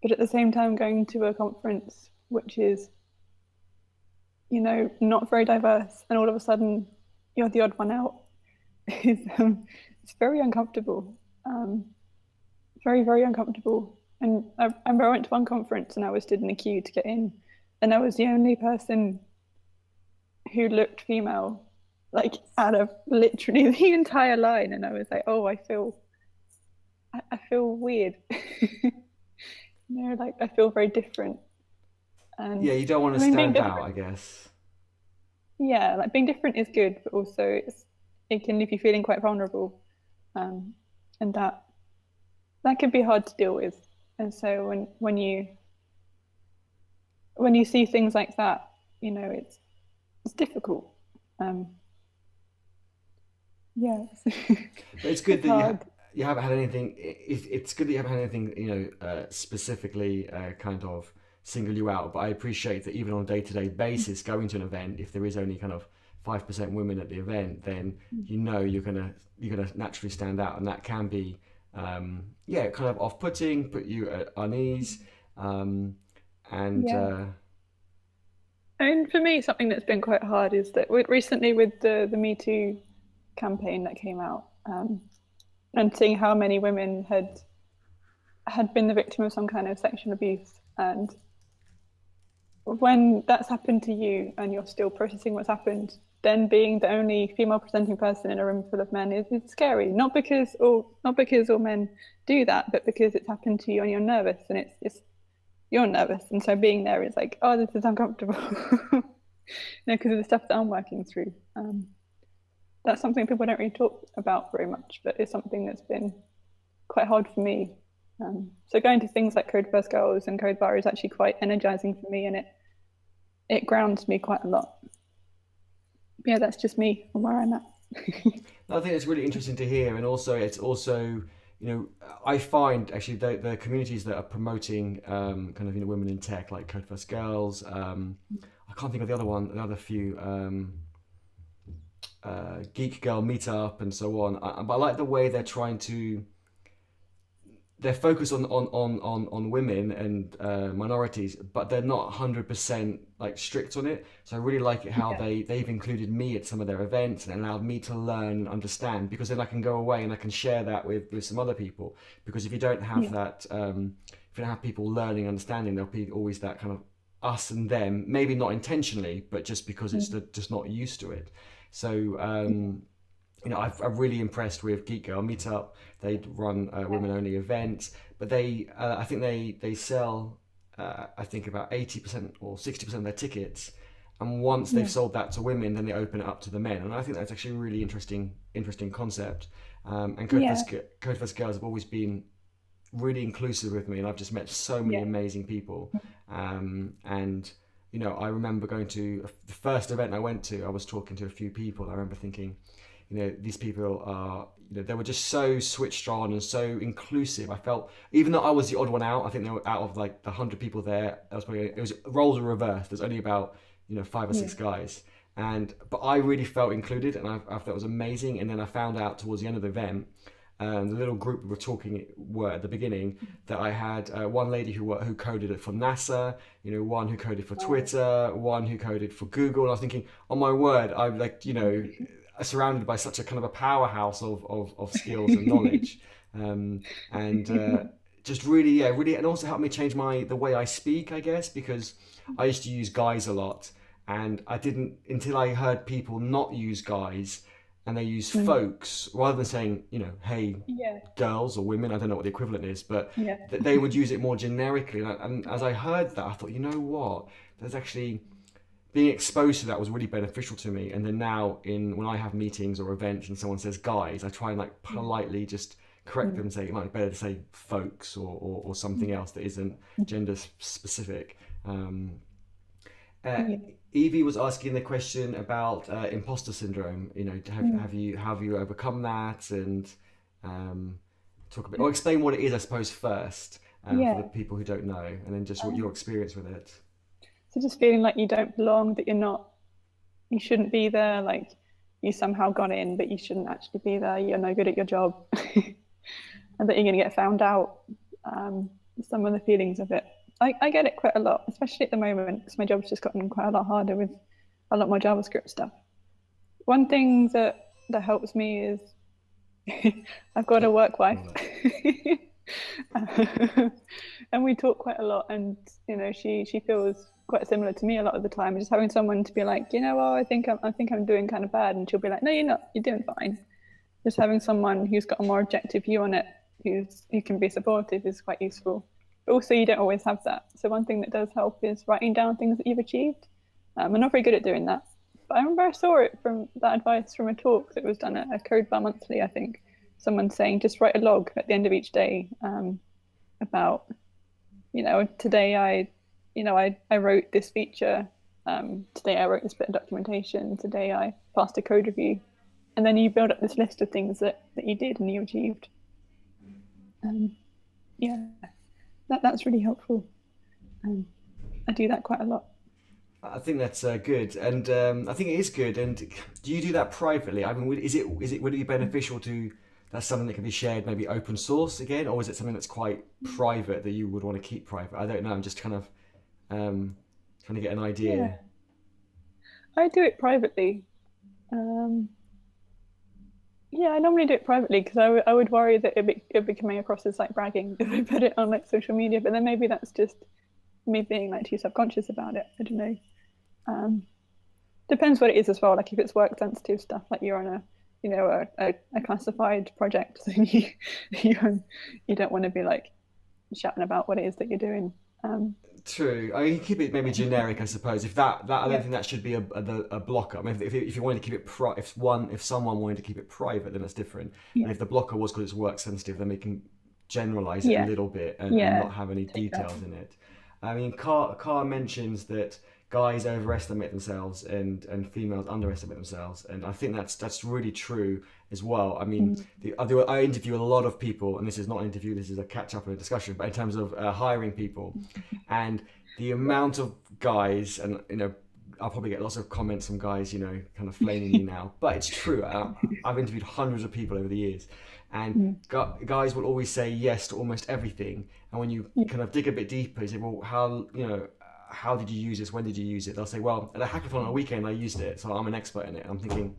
but at the same time going to a conference which is not very diverse, and all of a sudden you're the odd one out is it's very uncomfortable. Um, Very, very uncomfortable. And I remember I went to one conference and I was stood in a queue to get in, and I was the only person who looked female, like out of literally the entire line. And I was like, oh, I feel weird. Like I feel very different. And Yeah, you don't want I to mean, being stand out, different, I guess. yeah, like being different is good, but also it can leave you feeling quite vulnerable. Um, and that can be hard to deal with. And so when you see things like that, it's difficult. Um, yeah, But it's good it's that hard. you haven't had anything. It's good that you haven't had anything, specifically kind of single you out. But I appreciate that even on a day-to-day basis, going to an event, if there is only kind of 5% women at the event, then you're gonna naturally stand out, and that can be, yeah, kind of off-putting, put you at unease, um, and Yeah, I mean, for me, something that's been quite hard is that recently with the Me Too campaign that came out, and seeing how many women had been the victim of some kind of sexual abuse, and when that's happened to you and you're still processing what's happened, then being the only female presenting person in a room full of men is scary. Not because all men do that, but because it's happened to you and you're nervous, and it's you're nervous, and so being there is like, oh, this is uncomfortable. Because of the stuff that I'm working through. That's something people don't really talk about very much, but it's something that's been quite hard for me. So going to things like Code First Girls and Code Bar is actually quite energizing for me, and it grounds me quite a lot. But yeah, that's just me and where I'm at. I think it's really interesting to hear, and also it's also, I find actually the communities that are promoting kind of women in tech, like Code First Girls. I can't think of the other one, the other few, Geek Girl Meetup and so on. But I like the way they're focused on women and minorities, but they're not 100% like strict on it. So I really like it how Yeah, they've included me at some of their events and allowed me to learn and understand, because then I can go away and I can share that with some other people. Because if you don't have yeah, that, if you don't have people learning, understanding, there'll be always that kind of us and them, maybe not intentionally, but just because it's just not used to it. So I've really impressed with Geek Girl Meetup. They run women only events, but I think they sell I think about 80% or 60% of their tickets, and once they've yeah, sold that to women, then they open it up to the men, and I think that's actually a really interesting concept. And yeah, Code First Girls have always been really inclusive with me, and I've just met so many yeah, amazing people. And I remember going to the first event I went to. I was talking to a few people. I remember thinking, these people are, they were just so switched on and so inclusive. I felt, even though I was the odd one out, I think they were out of like the 100 people there. It was roles were reversed. There's only about five or yeah, six guys, but I really felt included, and I thought it was amazing. And then I found out towards the end of the event, the little group we were talking were at the beginning, that I had one lady who coded it for NASA, one who coded for Twitter, one who coded for Google. And I was thinking, oh my word, I'm like, surrounded by such a kind of a powerhouse of skills and knowledge, and just really, yeah, really, and also helped me change the way I speak, I guess, because I used to use guys a lot, and I didn't until I heard people not use guys and they use folks rather than saying, hey, Yeah. girls or women. I don't know what the equivalent is, but Yeah. they would use it more generically. And as I heard that, I thought, you know what? There's actually being exposed to that was really beneficial to me. And then now, when I have meetings or events and someone says guys, I try and like politely just correct them and say it might be better to say folks or something else that isn't gender specific. Yeah. Evie was asking the question about imposter syndrome. Have you overcome that, and talk a bit or explain what it is, I suppose, first for Yeah. the people who don't know, and then just what your experience with it. So just feeling like you don't belong, that you shouldn't be there, like you somehow got in, but you shouldn't actually be there. You're no good at your job, and that you're going to get found out. Some of the feelings of it, I get it quite a lot, especially at the moment, because my job's just gotten quite a lot harder with a lot more JavaScript stuff. One thing that helps me is I've got a work wife, and we talk quite a lot, and she feels quite similar to me a lot of the time. Just having someone to be like, I think I'm doing kind of bad, and she'll be like, no, you're not, you're doing fine. Just having someone who's got a more objective view on it, who can be supportive, is quite useful. But also, you don't always have that. So one thing that does help is writing down things that you've achieved. I'm not very good at doing that, but I remember I saw it from that advice from a talk that was done at a Code Bar Monthly, I think. Someone saying just write a log at the end of each day about, today I wrote this feature. Today I wrote this bit of documentation. Today I passed a code review. And then you build up this list of things that you did and you achieved. Yeah, that's really helpful. I do that quite a lot. I think that's good, and I think it is good. And do you do that privately? I mean, would it be beneficial to? That's something that can be shared, maybe open source again, or is it something that's quite private that you would want to keep private? I don't know. I'm just kind of trying to get an idea. Yeah. I do it privately. Yeah, I normally do it privately because I would worry that it'd be coming across as like bragging if I put it on like social media. But then maybe that's just me being like too subconscious about it. I don't know. Depends what it is as well. Like if it's work sensitive stuff, like you're on a classified project, then you don't want to be like shouting about what it is that you're doing. True. I mean, you keep it maybe generic, I suppose. If I don't think that should be a blocker. I mean, if you wanted to keep it if someone wanted to keep it private, then that's different. Yeah. And if the blocker was because it's work sensitive, then we can generalize it a little bit and not have any details in it. I mean, Carr mentions that guys overestimate themselves and females underestimate themselves, and I think that's really true as well. I mean, I interview a lot of people, and this is not an interview, this is a catch up and a discussion, but in terms of hiring people, and the amount of guys, and I'll probably get lots of comments from guys, kind of flaming me now, but it's true. I've interviewed hundreds of people over the years, and guys will always say yes to almost everything, and when you kind of dig a bit deeper, you say, well, how did you use this? When did you use it? They'll say, well, at a hackathon on a weekend, I used it, so I'm an expert in it. I'm thinking,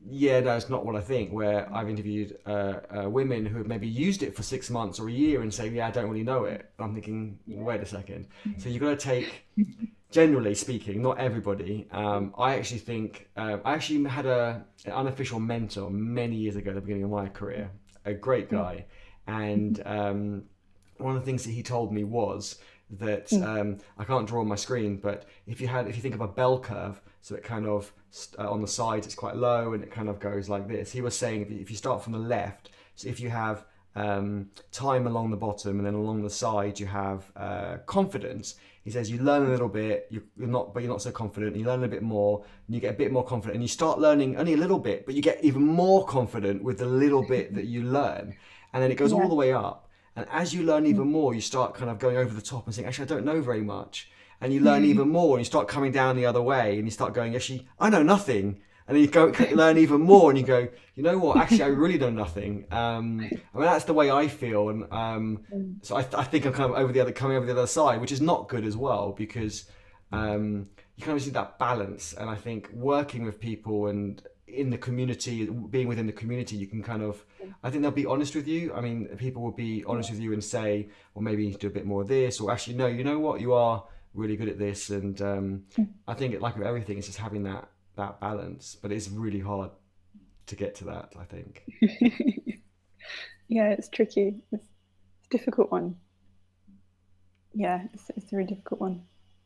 yeah, no, it's not what I think. Where I've interviewed women who have maybe used it for 6 months or a year and say, yeah, I don't really know it. I'm thinking, wait a second. So you've got to take, generally speaking, not everybody. I actually think, I actually had an unofficial mentor many years ago at the beginning of my career, a great guy. And one of the things that he told me was that I can't draw on my screen, but if you think of a bell curve, so it kind of on the sides it's quite low and it kind of goes like this. He was saying if you start from the left, so if you have time along the bottom and then along the side you have confidence. He says you learn a little bit, you're not so confident. You learn a little bit more, and you get a bit more confident, and you start learning only a little bit, but you get even more confident with the little bit that you learn, and then it goes all the way up. And as you learn even more, you start kind of going over the top and saying, actually, I don't know very much. And you learn even more and you start coming down the other way and you start going, actually, I know nothing. And then you go learn even more, and you go, you know what? Actually, I really know nothing. I mean, that's the way I feel, and so I think I'm kind of coming over the other side, which is not good as well, because you kind of see that balance. And I think working with people and in the community, being within the community, you can kind of, I think they'll be honest with you. I mean, people will be honest with you and say, well, maybe you need to do a bit more of this, or actually, no, you know what, you are really good at this. And I think, like with everything, it's just having that balance, but it's really hard to get to that, I think. Yeah, it's tricky. It's a difficult one. Yeah, it's a really difficult one.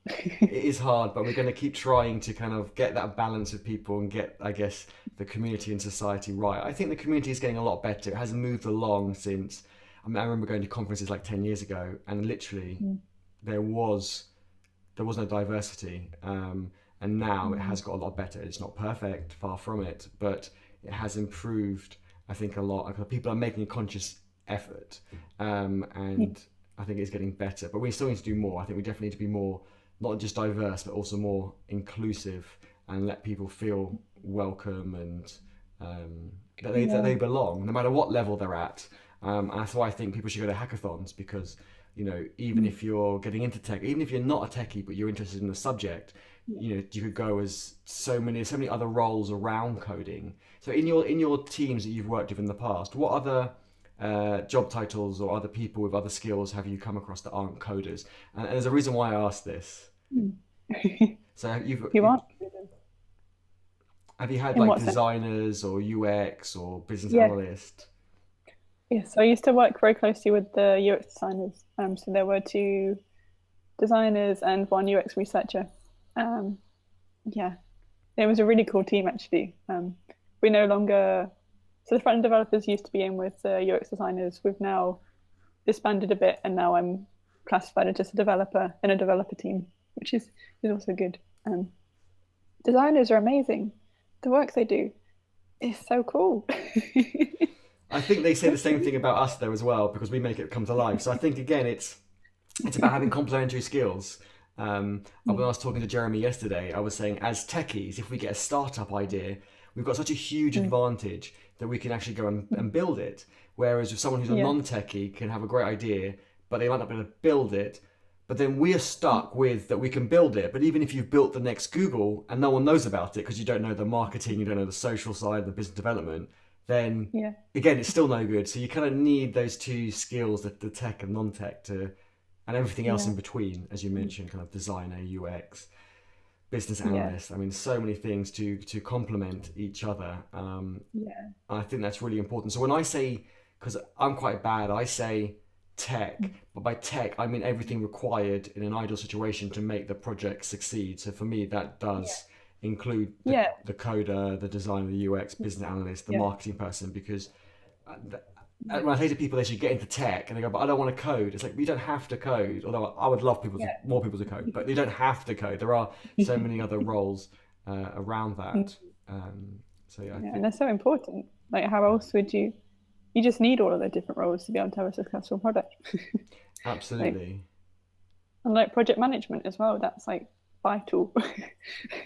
It is hard, but we're going to keep trying to kind of get that balance with people and get, I guess, the community and society right. I think the community is getting a lot better. It has moved along since, I mean, I remember going to conferences like 10 years ago, and literally there was no diversity. And now it has got a lot better. It's not perfect, far from it, but it has improved, I think, a lot. People are making a conscious effort, and I think it's getting better. But we still need to do more. I think we definitely need to be more, not just diverse, but also more inclusive, and let people feel welcome and that they belong, no matter what level they're at. And that's why I think people should go to hackathons, because even if you're getting into tech, even if you're not a techie but you're interested in the subject, you could go as so many other roles around coding. So in your teams that you've worked with in the past, what other job titles or other people with other skills have you come across that aren't coders? And there's a reason why I asked this. So have you had like designers or UX or business analyst? Yes, I used to work very closely with the UX designers. So there were 2 designers and 1 UX researcher. Yeah, it was a really cool team, actually. We no longer, so the front end developers used to be in with the UX designers. We've now disbanded a bit, and now I'm classified as just a developer in a developer team, which is also good. Designers are amazing. The work they do is so cool. I think they say the same thing about us though as well, because we make it come to life. So I think again, it's about having complementary skills. When I was talking to Jeremy yesterday, I was saying, as techies, if we get a startup idea, we've got such a huge advantage that we can actually go and build it. Whereas if someone who's a non-techie can have a great idea, but they might not be able to build it, but then we're stuck with that we can build it. But even if you've built the next Google and no one knows about it because you don't know the marketing, you don't know the social side, the business development, then again, it's still no good. So you kind of need those 2 skills, the tech and non-tech, and everything else in between, as you mentioned, kind of designer, UX, business analyst. I mean, so many things to complement each other. I think that's really important. So when I say, because I'm quite bad, I say tech, but by tech I mean everything required in an ideal situation to make the project succeed. So for me, that does include the coder, the designer, the UX, business analyst, the marketing person, because when I say to people they should get into tech and they go, but I don't want to code, it's like, you don't have to code, although I would love more people to code, but you don't have to code. There are so many other roles around that. So I think, and they're so important. Like, how else would you just need all of the different roles to be able to have a successful product. Absolutely. And like project management as well, that's like vital.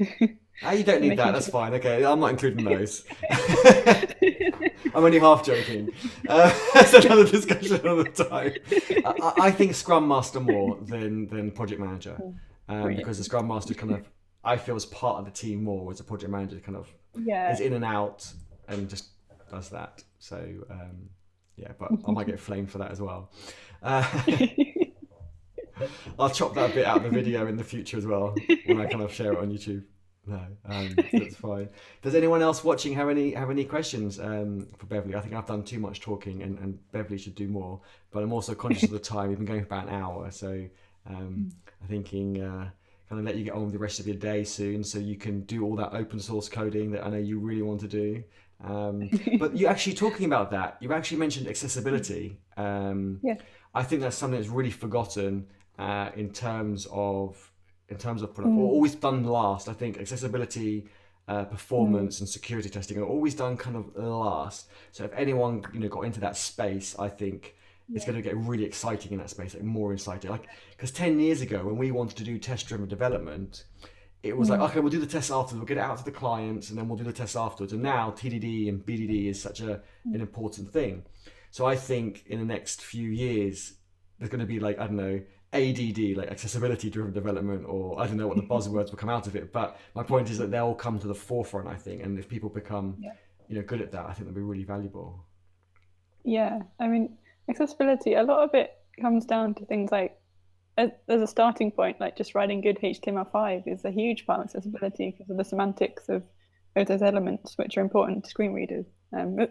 You don't need that, that's fine. Okay, I'm not including those. I'm only half joking. That's another discussion another time. I think Scrum Master more than Project Manager, because the Scrum Master kind of, I feel, is part of the team more, whereas the Project Manager kind of is in and out and just does that. So but I might get flamed for that as well. I'll chop that bit out of the video in the future as well when I kind of share it on YouTube. No, that's fine. Does anyone else watching have any questions for Beverley? I think I've done too much talking, and Beverley should do more. But I'm also conscious of the time. We've been going for about an hour, so I'm thinking kind of let you get on with the rest of your day soon, so you can do all that open source coding that I know you really want to do. But you actually talking about that, you actually mentioned accessibility. I think that's something that's really forgotten in terms of product, or always done last. I think accessibility, performance, and security testing are always done kind of last. So if anyone got into that space, I think it's going to get really exciting in that space, like more exciting. Like, because 10 years ago when we wanted to do test-driven development, it was like, okay, we'll do the test afterwards, we'll get it out to the clients, and then we'll do the test afterwards. And now TDD and BDD is such an important thing. So I think in the next few years, there's going to be like, I don't know, ADD, like accessibility driven development, or I don't know what the buzzwords will come out of it. But my point is that they'll come to the forefront, I think. And if people become, good at that, I think they'll be really valuable. Yeah, I mean, accessibility, a lot of it comes down to things like, as a starting point, like just writing good HTML5 is a huge part of accessibility because of the semantics of those elements, which are important to screen readers.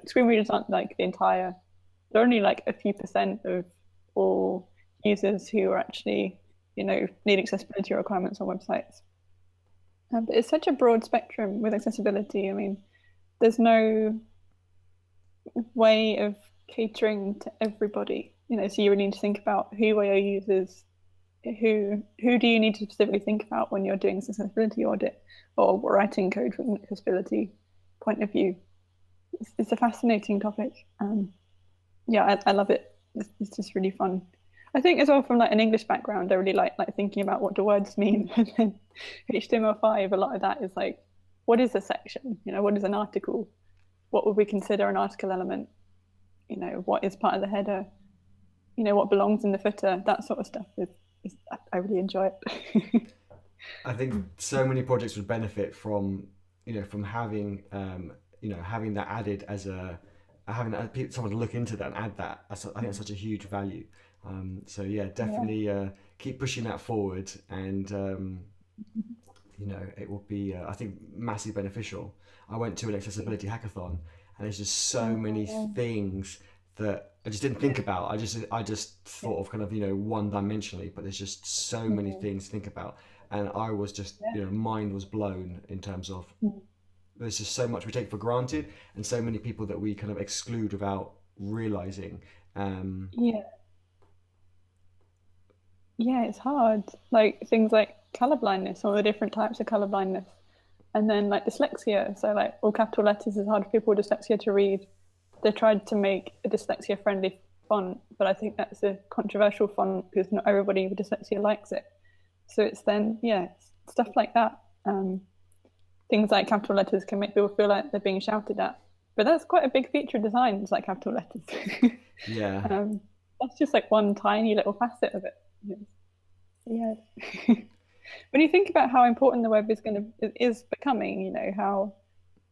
Screen readers aren't like they're only like a few percent of all users who are actually, need accessibility requirements on websites. But it's such a broad spectrum with accessibility. I mean, there's no way of catering to everybody. So you really need to think about who are your users, who do you need to specifically think about when you're doing an accessibility audit or writing code from an accessibility point of view. It's a fascinating topic. I love it. It's just really fun. I think as well from like an English background, I really like thinking about what do words mean. And then HTML5, a lot of that is like, what is a section? What is an article? What would we consider an article element? What is part of the header? What belongs in the footer? That sort of stuff I really enjoy it. I think so many projects would benefit from, from having, having that added as having someone to look into that and add that. I think it's such a huge value. So yeah, definitely keep pushing that forward, and it will be I think massively beneficial. I went to an accessibility hackathon, and there's just so many things that I just didn't think about. I just thought of kind of one dimensionally, but there's just so many things to think about, and I was just mind was blown in terms of there's just so much we take for granted, and so many people that we kind of exclude without realizing. Yeah, it's hard. Like things like colorblindness, all the different types of colorblindness, and then like dyslexia. So like all capital letters is hard for people with dyslexia to read. They tried to make a dyslexia-friendly font, but I think that's a controversial font because not everybody with dyslexia likes it. So it's then, stuff like that. Things like capital letters can make people feel like they're being shouted at. But that's quite a big feature of design, it's like capital letters. Yeah. That's just like one tiny little facet of it. Yeah. When you think about how important the web is becoming, how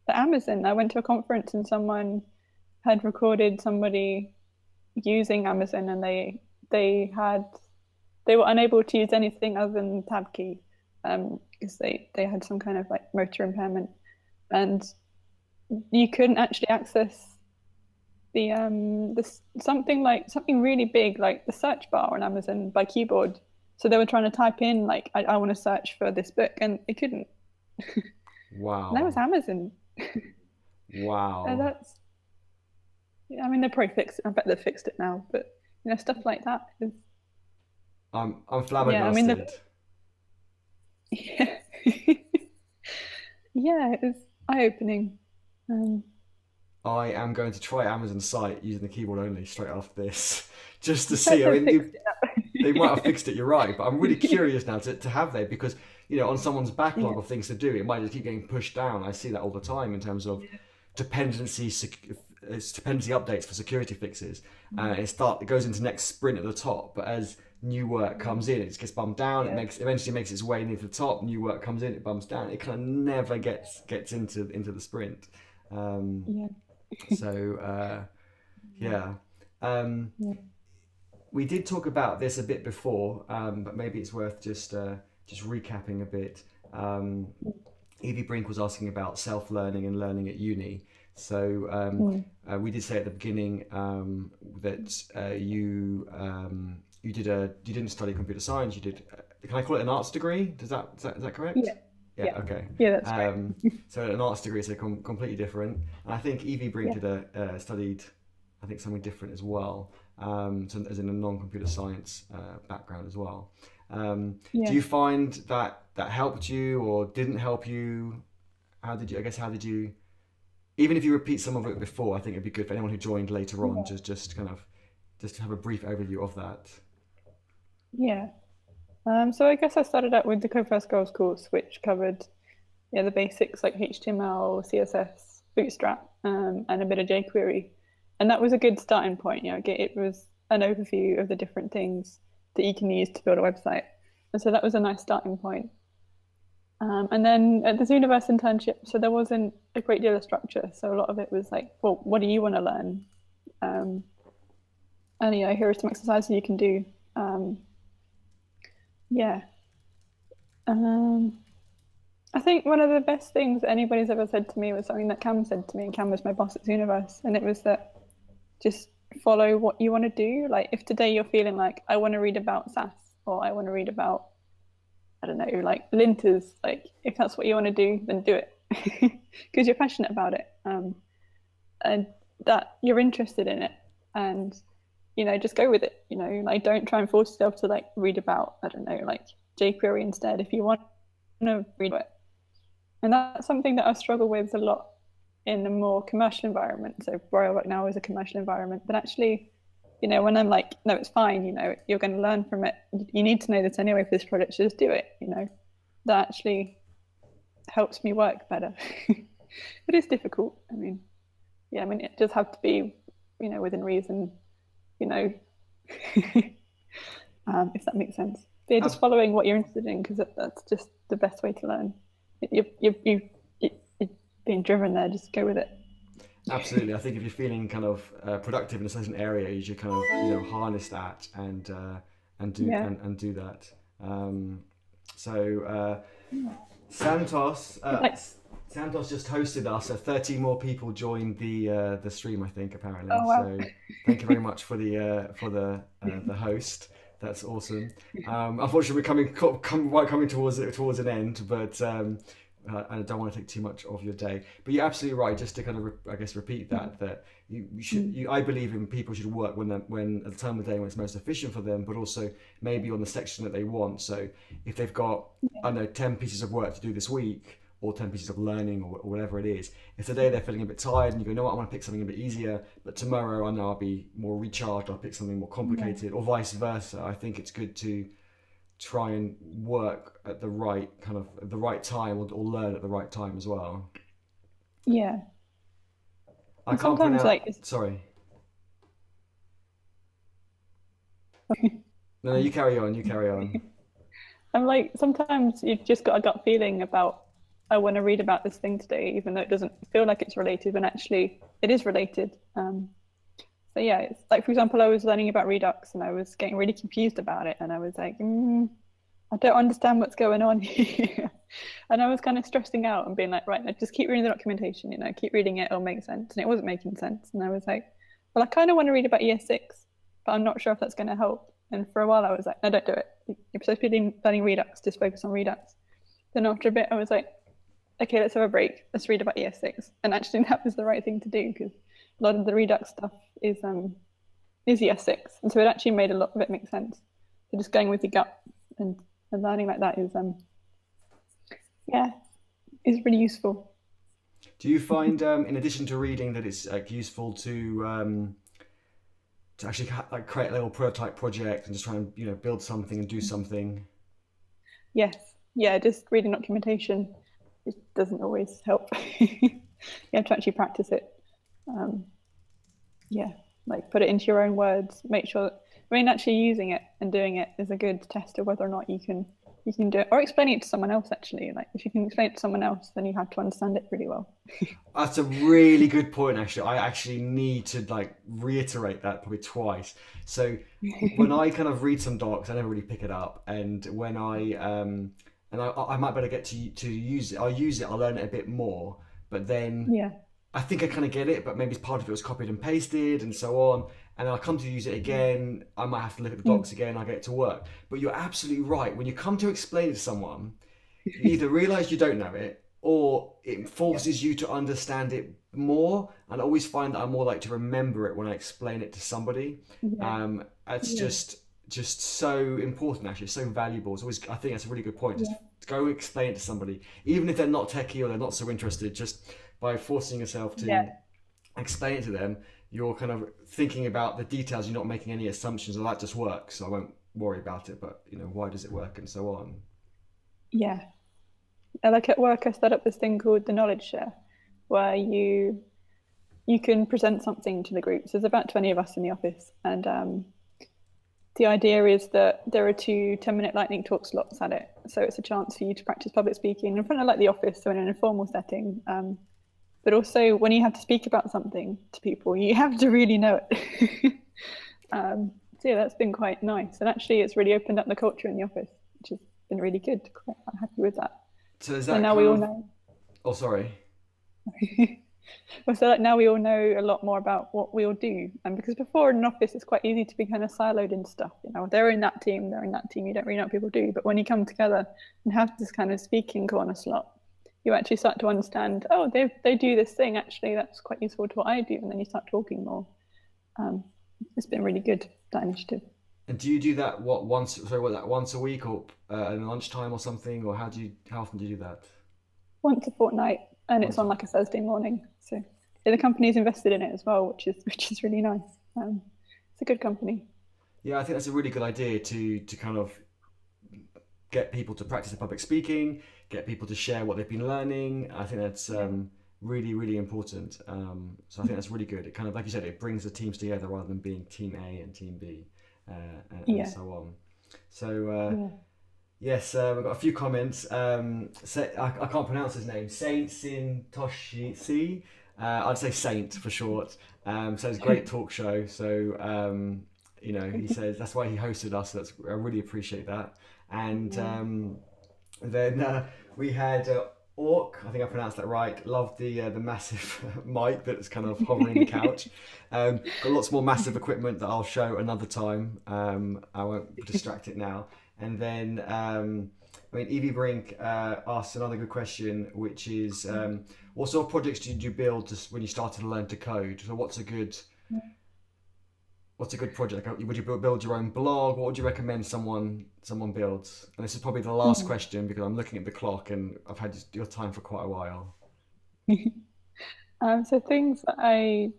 the Amazon, I went to a conference and someone had recorded somebody using Amazon, and they were unable to use anything other than the tab key because they had some kind of like motor impairment, and you couldn't actually access the something really big like the search bar on Amazon by keyboard. So they were trying to type in like I want to search for this book, and they couldn't. Wow. And that was Amazon. Wow. And I mean, they probably fixed it. I bet they fixed it now, but stuff like that is. I'm flabbergasted. Yeah, I mean, yeah, it's eye-opening. I am going to try Amazon's site using the keyboard only straight after this, just to see. I mean, they might have fixed it. You're right, but I'm really curious now to have that, because on someone's backlog of things to do, it might just keep getting pushed down. I see that all the time in terms of dependency updates for security fixes. It goes into next sprint at the top, but as new work comes in, it gets bumped down. It eventually makes its way into the top. New work comes in, it bumps down. It kind of never gets into the sprint. We did talk about this a bit before, but maybe it's worth just recapping a bit. Evie Brink was asking about self-learning and learning at uni. So we did say at the beginning that you didn't study computer science. You did. Can I call it an arts degree? Is that correct? Yeah. Yeah. Okay. Yeah, that's right. So an arts degree is completely different. And I think Evie Brink studied, I think, something different as well. So as in a non-computer science background as well. Do you find that helped you or didn't help you? How did you? Even if you repeat some of it before, I think it'd be good for anyone who joined later on, just to have a brief overview of that. Yeah. So I guess I started out with the Code First Girls course, which covered the basics like HTML, CSS, Bootstrap, and a bit of jQuery, and that was a good starting point. It was an overview of the different things that you can use to build a website, and so that was a nice starting point. And then at the Zooniverse internship, so there wasn't a great deal of structure. So a lot of it was like, well, what do you want to learn? Um, and here are some exercises you can do. Yeah. Um, I think one of the best things anybody's ever said to me was something that Cam said to me, and Cam was my boss at Zooniverse, and it was that just follow what you want to do. Like if today you're feeling like I want to read about SAS or I want to read about I don't know like linters, like if that's what you want to do, then do it because you're passionate about it, and that you're interested in it, and just go with it. Like don't try and force yourself to like read about I don't know like jQuery instead if you want to read it. And that's something that I struggle with a lot in a more commercial environment. So where I work now is a commercial environment, but actually, when I'm like, no, it's fine, you're going to learn from it. You need to know this anyway for this project, so just do it, that actually helps me work better. But it's difficult. It does have to be, within reason, if that makes sense. But yeah, just following what you're interested in, because that's just the best way to learn. You're being driven there, just go with it. Absolutely. I think if you're feeling kind of productive in a certain area, you should kind of harness that and do that. Santos Santos just hosted us. 30 more people joined the stream, I think, apparently. Oh, wow. So thank you very much for the host. That's awesome. Unfortunately, we're coming towards an end, but I don't want to take too much of your day. But you're absolutely right. Just to kind of, I guess, repeat that you should. I believe in people should work when at the time of the day when it's most efficient for them, but also maybe on the section that they want. So if they've got, I don't know, 10 pieces of work to do this week, or 10 pieces of learning, or whatever it is. If today they're feeling a bit tired and you go, no, I want to pick something a bit easier, but tomorrow I know I'll be more recharged, I'll pick something more complicated, or vice versa. I think it's good to try and work at the right time, or learn at the right time as well. Yeah. I can't pronounce. Sorry. No, you carry on. You carry on. I'm like, sometimes you've just got a gut feeling about, I want to read about this thing today, even though it doesn't feel like it's related, but actually it is related. So yeah, it's like, for example, I was learning about Redux and I was getting really confused about it. And I was like, I don't understand what's going on here. And I was kind of stressing out and being like, right, just keep reading the documentation, keep reading it, it'll make sense. And it wasn't making sense. And I was like, well, I kind of want to read about ES6, but I'm not sure if that's going to help. And for a while I was like, no, don't do it. You're supposed to be learning Redux, just focus on Redux. Then after a bit I was like, okay, let's have a break. Let's read about ES6. And actually that was the right thing to do, because a lot of the Redux stuff is ES6. And so it actually made a lot of it make sense. So just going with your gut and learning like that is really useful. Do you find, in addition to reading, that it's useful to actually create a little prototype project and just try and build something and do something? Yes. Yeah, just reading documentation, it doesn't always help. You have to actually practice it. Like put it into your own words. Make sure actually using it and doing it is a good test of whether or not you can do it, or explaining it to someone else. Actually, like if you can explain it to someone else, then you have to understand it really well. That's a really good point. Actually, I actually need to reiterate that probably twice. So when I kind of read some docs, I never really pick it up, and when I might better get to use it. I'll use it. I'll learn it a bit more, but then I think I kind of get it, but maybe part of it was copied and pasted and so on. And I'll come to use it again. I might have to look at the docs again. I'll get it to work. But you're absolutely right. When you come to explain it to someone, you either realize you don't know it, or it forces you to understand it more. And I always find that I'm more like to remember it when I explain it to somebody. It's just so important. Actually, it's so valuable. It's always, I think that's a really good point. Just go explain it to somebody, even if they're not techie or they're not so interested. Just by forcing yourself to explain it to them, you're kind of thinking about the details. You're not making any assumptions, or that just works, so I won't worry about it, but why does it work and so on. Yeah. Like at work, I set up this thing called the knowledge share, where you can present something to the group. So there's about 20 of us in the office, and the idea is that there are 2 10-minute lightning talk slots at it. So it's a chance for you to practice public speaking in front of like the office, so in an informal setting. But also when you have to speak about something to people, you have to really know it. So yeah, that's been quite nice. And actually it's really opened up the culture in the office, which has been really good. Quite happy with that. So is that now we all know. Oh, sorry. Well, so like now we all know a lot more about what we all do, and because before in an office it's quite easy to be kind of siloed into stuff. They're in that team, they're in that team. You don't really know what people do, but when you come together and have this kind of speaking corner slot, you actually start to understand. Oh, they do this thing. Actually, that's quite useful to what I do, and then you start talking more. It's been really good, that initiative. And do you do that once a week or at lunchtime or something, or how often do you do that? Once a fortnight, and it's on like a Thursday morning. So the company's invested in it as well, which is really nice. It's a good company. Yeah, I think that's a really good idea to kind of get people to practice their public speaking, get people to share what they've been learning. I think that's really, really important. So I think that's really good. It kind of, like you said, it brings the teams together rather than being team A and team B and so on. So yes, we've got a few comments. I can't pronounce his name. Saint Sin Toshi. I'd say Saint for short. So it's a great talk show. So he says that's why he hosted us. So I really appreciate that. And then we had Orc. I think I pronounced that right. Loved the massive mic that's kind of hovering the couch. Got lots more massive equipment that I'll show another time. I won't distract it now. And then, Evie Brink asked another good question, which is, what sort of projects did you build when you started to learn to code? So what's a good project? Would you build your own blog? What would you recommend someone builds? And this is probably the last question because I'm looking at the clock and I've had your time for quite a while. So things that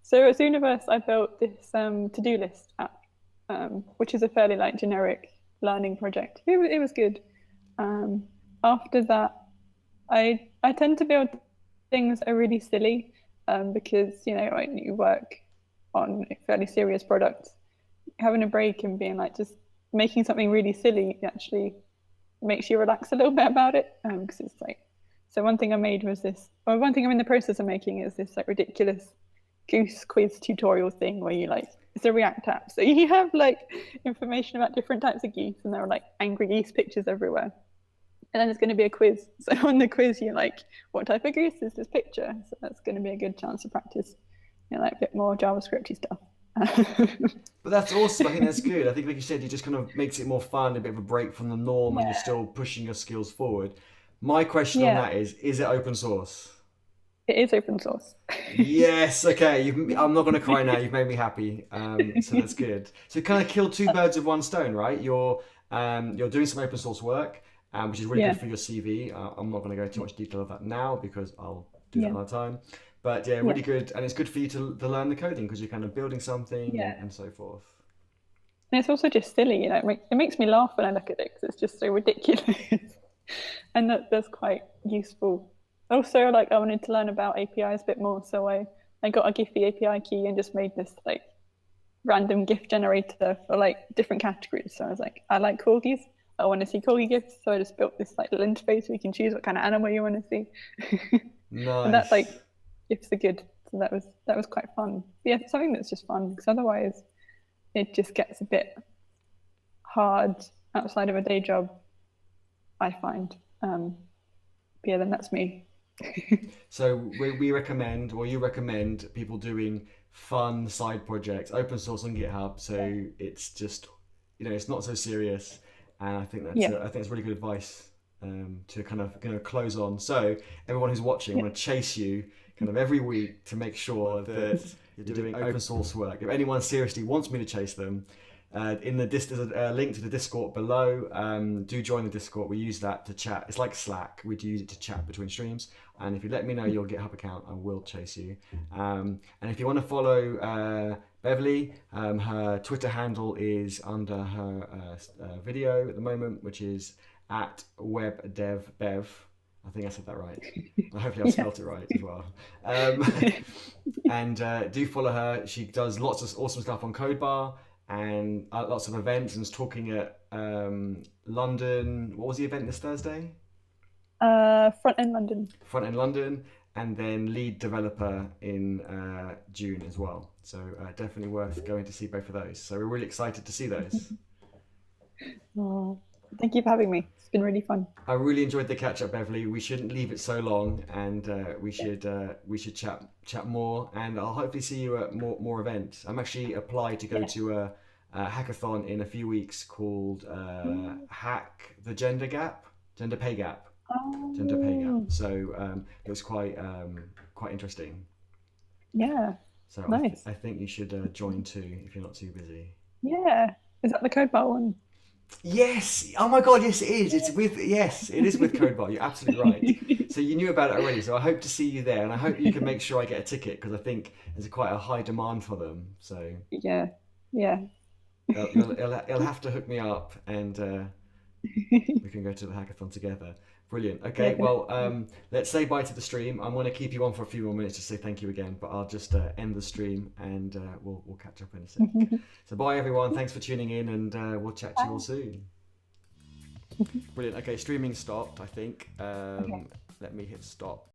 so at Zooniverse, I built this to-do list app, which is a fairly like generic learning project. It was good. After that, I tend to build things that are really silly because you work on fairly serious products. Having a break and being like just making something really silly actually makes you relax a little bit about it because it's like. So one thing I made was this. Well, one thing I'm in the process of making is this like ridiculous goose quiz tutorial thing where you like. It's a React app. So you have like information about different types of geese and there are like angry geese pictures everywhere. And then there's going to be a quiz. So on the quiz, you're like, what type of goose is this picture? So that's going to be a good chance to practice, like a bit more JavaScripty stuff. But that's awesome. I think that's good. I think, like you said, it just kind of makes it more fun, a bit of a break from the norm, and you're still pushing your skills forward. My question on that is it open source? It is open source. Yes, okay. I'm not going to cry now. You've made me happy. So that's good. So kind of kill 2 birds with 1 stone, right? You're doing some open source work, which is really good for your CV. I'm not going to go too much detail of that now because I'll do that another time. But yeah, really good. And it's good for you to learn the coding because you're kind of building something and so forth. And it's also just silly, it makes me laugh when I look at it because it's just so ridiculous. And that's quite useful. Also, I wanted to learn about APIs a bit more, so I got a Giphy API key and just made this like random GIF generator for like different categories. So I was like, I like corgis. I want to see corgi GIFs, so I just built this like little interface where you can choose what kind of animal you want to see. Nice. And that's like GIFs are good. So that was quite fun. But yeah, something that's just fun because otherwise it just gets a bit hard outside of a day job, I find. But yeah, then that's me. So we recommend, or you recommend, people doing fun side projects, open source on GitHub. So it's just, it's not so serious, and I think that's really good advice to kind of close on. So everyone who's watching, I want to chase you kind of every week to make sure that you're doing open source work. If anyone seriously wants me to chase them, There's a link to the Discord below. Do join the Discord. We use that to chat. It's like Slack. We do use it to chat between streams. And if you let me know your GitHub account, I will chase you. And if you want to follow Beverley, her Twitter handle is under her video at the moment, which is at webdevbev. I think I said that right. Hopefully I spelled it right as well. And do follow her. She does lots of awesome stuff on CodeBar and lots of events, and is talking at London. What was the event this Thursday? Front End London. Front End London, and then lead developer in June as well. So definitely worth going to see both of those. So we're really excited to see those. Oh, thank you for having me. It's been really fun. I really enjoyed the catch up, Beverley. We shouldn't leave it so long, and we should chat more. And I'll hopefully see you at more events. I'm actually applied to go to a hackathon in a few weeks called Hack the Gender Pay Gap. Gender pay gap. So it was quite interesting. Yeah. So nice. I think you should join too if you're not too busy. Yeah. Is that the CodeBar one? Yes. Oh my God. Yes, it is. It is with CodeBar. You're absolutely right. So you knew about it already. So I hope to see you there, and I hope you can make sure I get a ticket because I think there's quite a high demand for them. So yeah. You'll have to hook me up, and we can go to the hackathon together. Brilliant. Okay, well, let's say bye to the stream. I'm going to keep you on for a few more minutes to say thank you again, but I'll just end the stream, and we'll catch up in a sec. So bye everyone. Thanks for tuning in, and we'll chat to you all soon. Brilliant. Okay, streaming stopped, I think. Let me hit stop.